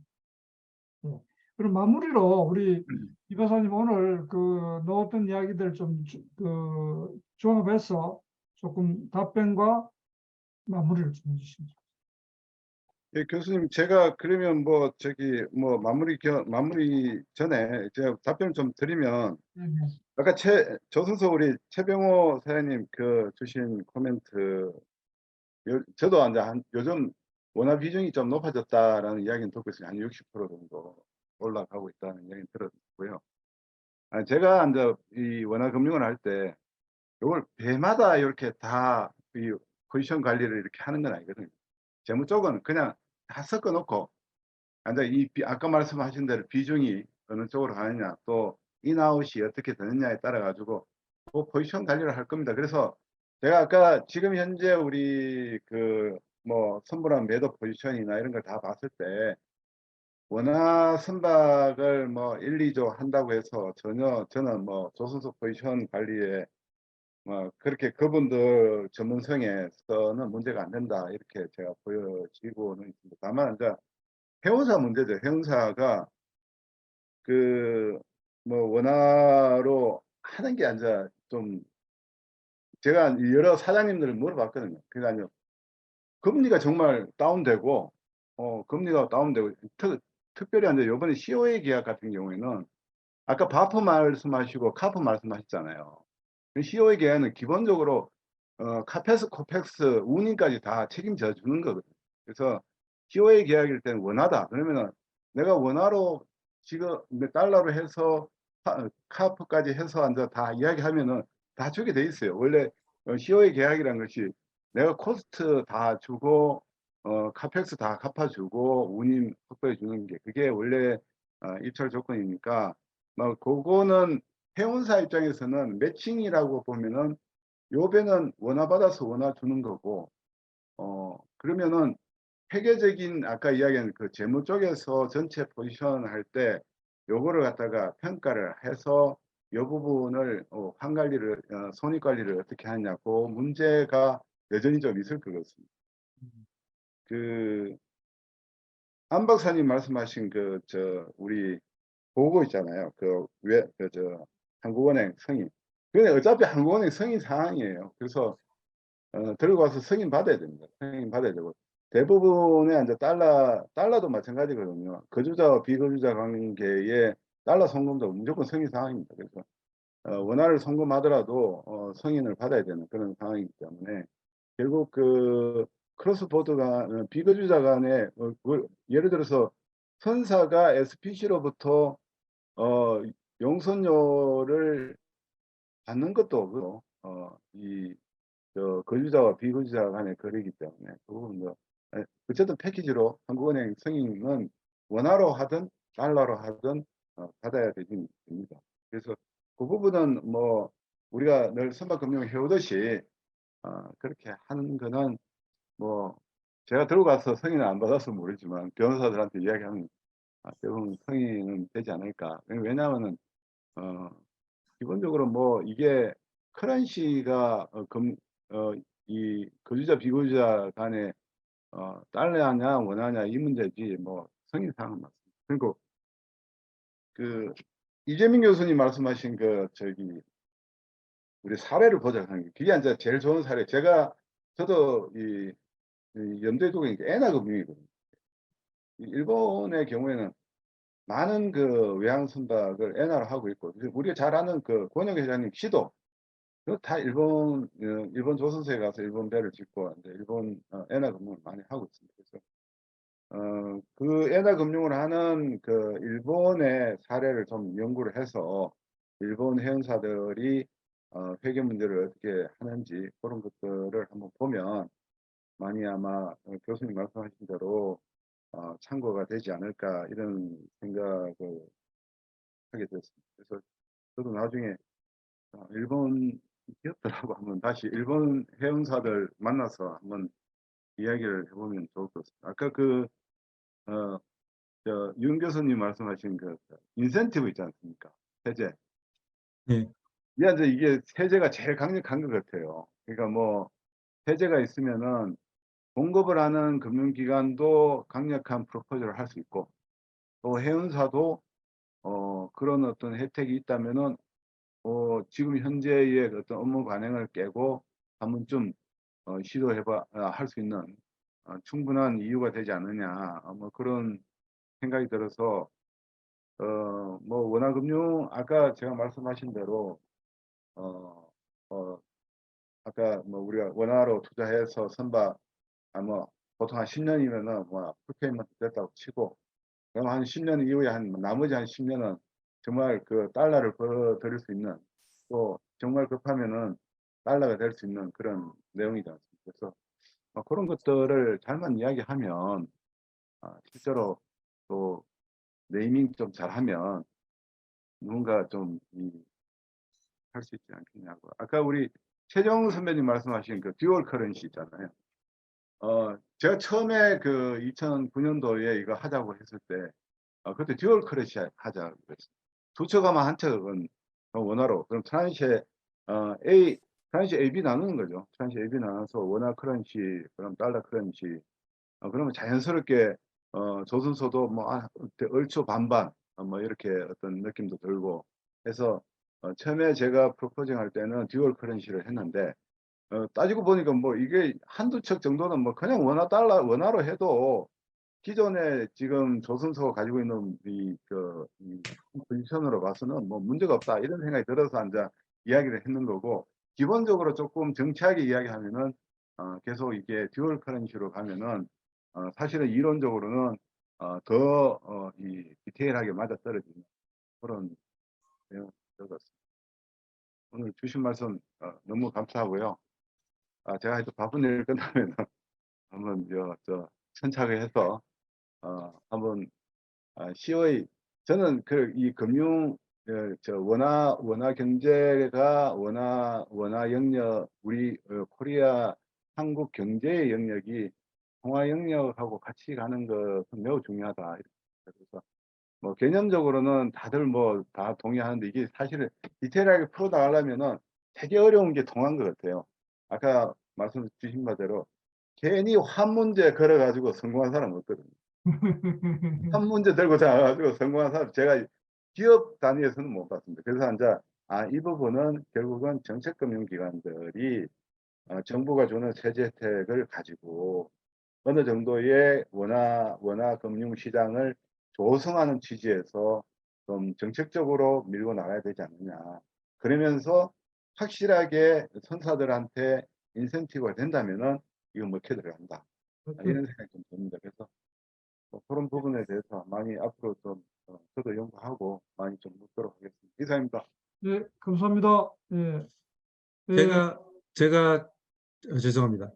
예. 그럼 마무리로 우리 이 박사님 오늘 그 넣었던 이야기들 좀 종합해서 조금 답변과 마무리를 좀 해주시죠. 예, 교수님, 제가 그러면 뭐 저기 뭐 마무리 전에 제가 답변을 좀 드리면, 네, 네. 아까 조선소 우리 최병호 사장님 그 주신 코멘트, 저도 이제 요즘 원화 비중이 좀 높아졌다라는 이야기는 듣고 있어요. 한 60% 정도 올라가고 있다는 이야기 들었고요. 제가 이제 이 원화 금융을 할 때 이걸 배마다 이렇게 다 이 포지션 관리를 이렇게 하는 건 아니거든요. 재무 쪽은 그냥 다 섞어 놓고, 이제 아까 말씀하신 대로 비중이 어느 쪽으로 가느냐, 또 인아웃이 어떻게 되느냐에 따라 가지고 그 포지션 관리를 할 겁니다. 그래서 제가 아까 지금 현재 우리 그 뭐 선물한 매도 포지션이나 이런 걸 다 봤을 때 원화 선박을 뭐 1, 2조 한다고 해서 전혀 저는 뭐 조선소 포지션 관리에 그렇게 그분들 전문성에서는 문제가 안 된다, 이렇게 제가 보여지고는 있습니다. 다만 이제 해운사 문제죠. 해운사가 그 뭐 원화로 하는 게 아니라 좀, 제가 여러 사장님들을 물어봤거든요. 그러니까 금리가 정말 다운되고 금리가 다운되고 특별히 이제 이번에 COA 계약 같은 경우에는 아까 바프 말씀하시고 카프 말씀하셨잖아요. COA 계약은 기본적으로 카페스, 코펙스, 운임까지 다 책임져 주는 거거든요. 그래서 COA 계약일 때는 원화다. 그러면은 내가 원화로 지금 달러로 해서 카프까지 해서 이제 다 이야기하면은 다 주게 돼 있어요. 원래 COA 계약이라는 것이 내가 코스트 다 주고 카펙스 다 갚아주고 운임 확보해 주는 게 그게 원래 입찰 조건이니까 그거는 해운사 입장에서는 매칭이라고 보면은 요 배는 원화 받아서 원화 주는 거고, 그러면은 회계적인 아까 이야기한 그 재무 쪽에서 전체 포지션 할 때 요거를 갖다가 평가를 해서 요 부분을 환 관리를 손익 관리를 어떻게 하냐고 문제가 여전히 좀 있을 것 같습니다. 안 박사님 말씀하신 우리 보고 있잖아요. 한국은행 승인. 근데 어차피 한국은행 승인 사항이에요. 그래서 들고 와서 승인 받아야 됩니다. 승인 받아야 되고, 대부분의 이제 달러도 마찬가지거든요. 거주자와 비거주자 관계에 달러 송금도 무조건 승인 사항입니다. 그래서 원화를 송금하더라도 승인을 받아야 되는 그런 상황이기 때문에 결국 크로스보드가 비거주자 간에 예를 들어서 선사가 SPC로부터 용선료를 받는 것도 없고 거주자와 비거주자 간의 거래이기 때문에 그 부분도 어쨌든 패키지로 한국은행 승인은 원화로 하든 달러로 하든 받아야 됩니다. 그래서 그 부분은 뭐 우리가 늘 선박금융을 해오듯이 그렇게 하는 거는 뭐 제가 들고 가서 승인을 안 받아서 모르지만 변호사들한테 이야기하면 대부분 승인은 되지 않을까. 왜냐하면은 기본적으로 뭐 이게 커런시가 이 거주자 비거주자 간에 달러냐 원화냐 이 문제지 뭐 승인 사항은 맞습니다. 그리고 이재민 교수님 말씀하신 우리 사례를 보자 하는 게 그게 이제 제일 좋은 사례. 저도 이 염두에 두고 있는 게 엔화금융이거든요. 일본의 경우에는 많은 외환 선박을 엔화로 하고 있고, 우리가 잘 아는 권혁 회장님 시도 다 일본 조선소에 가서 일본 배를 짓고 이제 일본 엔화 금융을 많이 하고 있습니다. 그래서 엔화 금융을 하는 일본의 사례를 좀 연구를 해서 일본 해운사들이 회계 문제를 어떻게 하는지 그런 것들을 한번 보면 많이 아마 교수님 말씀하신 대로 참고가 되지 않을까 이런 생각을 하게 됐습니다. 그래서 저도 나중에 일본 기업들하고 한번 다시 일본 회원사들 만나서 한번 이야기를 해보면 좋을 것 같습니다. 아까 윤 교수님 말씀하신 그 인센티브 있지 않습니까? 세제. 네. 이게 세제가 제일 강력한 것 같아요. 그러니까 뭐 세제가 있으면은 공급을 하는 금융기관도 강력한 프로포즈를 할 수 있고 또 해운사도 그런 어떤 혜택이 있다면은 지금 현재의 어떤 업무 관행을 깨고 한 번쯤 할 수 있는 충분한 이유가 되지 않느냐 뭐 그런 생각이 들어서 뭐 원화금융 아까 제가 말씀하신 대로 아까 뭐 우리가 원화로 투자해서 선박 뭐 보통 한 10년이면은 뭐 풀페이먼트 됐다고 치고 그럼 한 10년 이후에 나머지 한 10년은 정말 그 달러를 벌어들일 수 있는 또 정말 급하면은 달러가 될 수 있는 그런 내용이지 않습니까? 그래서 그런 것들을 잘만 이야기하면 실제로 또 네이밍 좀 잘하면 누군가 좀 할 수 있지 않겠냐고. 아까 우리 최정 선배님 말씀하신 그 듀얼 커런시 있잖아요. 제가 처음에 그 2009년도에 이거 하자고 했을 때 그때 듀얼 커런시 하자 그랬어요. 두 척하면 한 척은 원화로 그럼 트란시에 트란시 AB 나누는 거죠. 트란시 AB 나눠서 원화 커런시 그럼 달러 커런시 그러면 자연스럽게 조선소도 뭐 얼추 반반 뭐 이렇게 어떤 느낌도 들고 해서 처음에 제가 프로포징 할 때는 듀얼 커런시를 했는데 따지고 보니까 뭐 이게 한두 척 정도는 뭐 그냥 원화로 해도 기존에 지금 조선소가 가지고 있는 이 포지션으로 봐서는 뭐 문제가 없다 이런 생각이 들어서 앉아 이야기를 했는 거고 기본적으로 조금 정치하게 이야기하면은 계속 이게 듀얼 커런시로 가면은 사실은 이론적으로는 더 디테일하게 맞아떨어지는 그런 내용이 들었습니다. 오늘 주신 말씀 너무 감사하고요. 제가 하여튼 바쁜 일 끝나면 한번 천착을 해서 한번 COA 저는 이 금융 원화 경제가 원화 영역 우리 코리아 한국 경제의 영역이 통화 영역하고 같이 가는 것은 매우 중요하다. 그래서 뭐 개념적으로는 다들 뭐 다 동의하는데 이게 사실은 디테일하게 풀어 나가려면은 되게 어려운 게 통한 것 같아요. 아까 말씀 주신 바대로 괜히 환 문제 걸어가지고 성공한 사람 없거든요. 한 문제 들고 나와가지고 성공한 사람 제가 기업 단위에서는 못 봤습니다. 그래서 이제 이 부분은 결국은 정책금융기관들이 정부가 주는 세제 혜택을 가지고 어느 정도의 원화 금융 시장을 조성하는 취지에서 좀 정책적으로 밀고 나가야 되지 않느냐. 그러면서 확실하게 선사들한테 인센티브가 된다면은 이거 먹혀 들어간다. 이런 생각이 좀 듭니다. 그래서 그런 부분에 대해서 많이 앞으로 좀 저도 연구하고 많이 좀 묻도록 하겠습니다. 이상입니다. 네, 감사합니다. 예. 예, 제가 죄송합니다.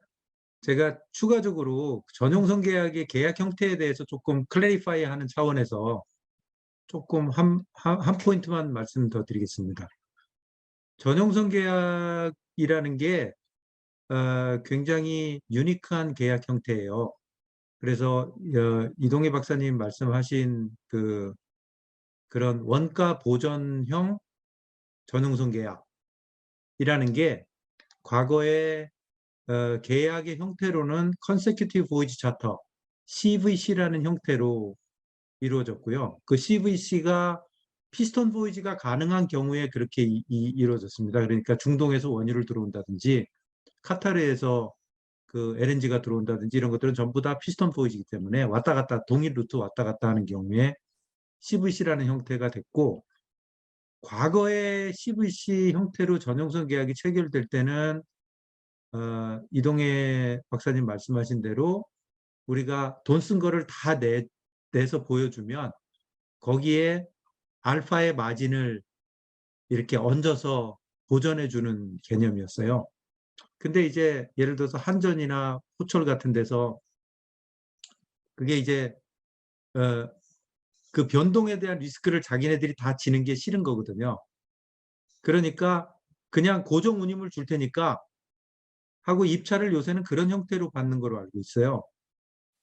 제가 추가적으로 전용선 계약의 계약 형태에 대해서 조금 클래리파이 하는 차원에서 조금 한 포인트만 말씀 더 드리겠습니다. 전용선 계약이라는 게 굉장히 유니크한 계약 형태예요. 그래서 이동희 박사님 말씀하신 그런 원가 보전형 전용선 계약이라는 게 과거에 계약의 형태로는 Consecutive Voyage Charter, CVC라는 형태로 이루어졌고요. 그 CVC가 피스톤 보이지가 가능한 경우에 그렇게 이루어졌습니다. 그러니까 중동에서 원유를 들어온다든지 카타르에서 그 LNG가 들어온다든지 이런 것들은 전부 다 피스톤 보이지이기 때문에 왔다 갔다 동일 루트 왔다 갔다 하는 경우에 CVC라는 형태가 됐고 과거에 CVC 형태로 전용선 계약이 체결될 때는 이동해 박사님 말씀하신 대로 우리가 돈 쓴 거를 다 내서 보여주면 거기에 알파의 마진을 이렇게 얹어서 보전해주는 개념이었어요. 근데 이제 예를 들어서 한전이나 호철 같은 데서 그게 이제 그 변동에 대한 리스크를 자기네들이 다 지는 게 싫은 거거든요. 그러니까 그냥 고정 운임을 줄 테니까 하고 입찰을 요새는 그런 형태로 받는 걸로 알고 있어요.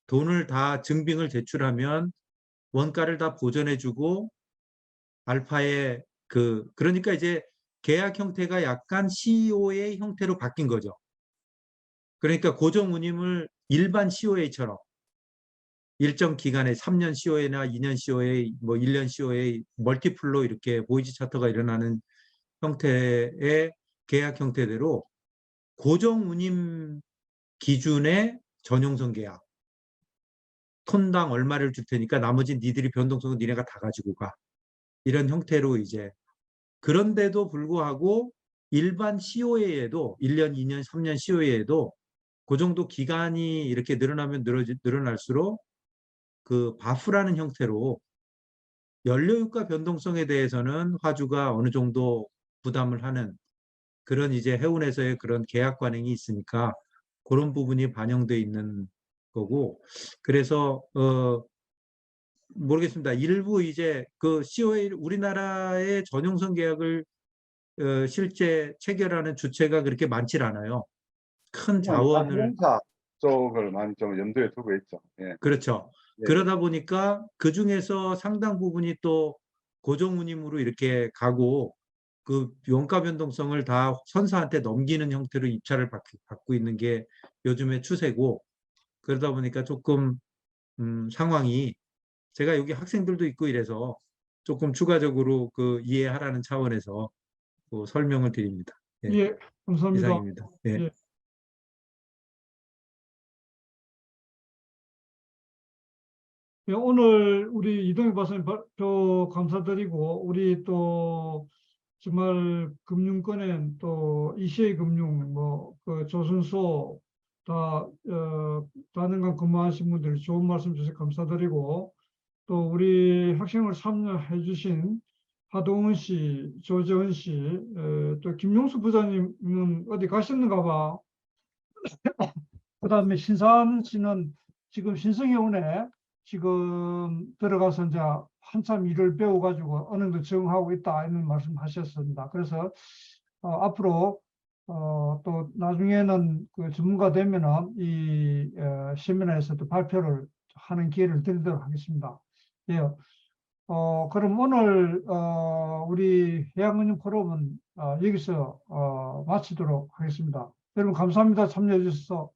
돈을 다 증빙을 제출하면 원가를 다 보전해주고 알파의 그러니까 이제 계약 형태가 약간 COA 형태로 바뀐 거죠. 그러니까 고정 운임을 일반 COA처럼 일정 기간에 3년 COA나 2년 COA, 뭐 1년 COA, 멀티플로 이렇게 보이지 차트가 일어나는 형태의 계약 형태대로 고정 운임 기준의 전용선 계약. 톤당 얼마를 줄 테니까 나머지 니들이 변동성은 니네가 다 가지고 가. 이런 형태로 이제 그런데도 불구하고 일반 COA에도 1년, 2년, 3년 COA에도 그 정도 기간이 이렇게 늘어나면 늘어날수록 그 바프라는 형태로 연료유가 변동성에 대해서는 화주가 어느 정도 부담을 하는 그런 이제 해운에서의 그런 계약 관행이 있으니까 그런 부분이 반영돼 있는 거고 그래서 모르겠습니다. 일부 이제 그 COA 우리나라의 전용선 계약을 실제 체결하는 주체가 그렇게 많질 않아요. 큰 자원을 항공사 쪽을 많이 좀 염두에 두고 있죠. 예. 그렇죠. 예. 그러다 보니까 그 중에서 상당 부분이 또 고정 운임으로 이렇게 가고 그 원가 변동성을 다 선사한테 넘기는 형태로 입찰을 받고 있는 게 요즘의 추세고 그러다 보니까 조금 상황이 제가 여기 학생들도 있고 이래서 조금 추가적으로 그 이해하라는 차원에서 그 설명을 드립니다. 예, 예, 감사합니다. 이상입니다. 예. 예. 예, 오늘 우리 이동희 박사님 발표 감사드리고 우리 또 정말 금융권엔 또 이시의 금융 그 조선소 다년간 근무하신 분들 좋은 말씀 주셔서 감사드리고 또 우리 학생을 참여해 주신 하동훈 씨, 조재훈 씨, 또 김용수 부장님은 어디 가셨는가 봐. 그다음에 신산 씨는 지금 신성해운에 지금 들어가서 이제 한참 일을 배워가지고 어느 정도 적응하고 있다 이런 말씀하셨습니다. 그래서 앞으로 또 나중에는 그 전문가 되면은 이 세미나에서도 발표를 하는 기회를 드리도록 하겠습니다. 예. 그럼 오늘 우리 해양은행 포럼은 여기서 마치도록 하겠습니다. 여러분 감사합니다. 참여해 주셔서.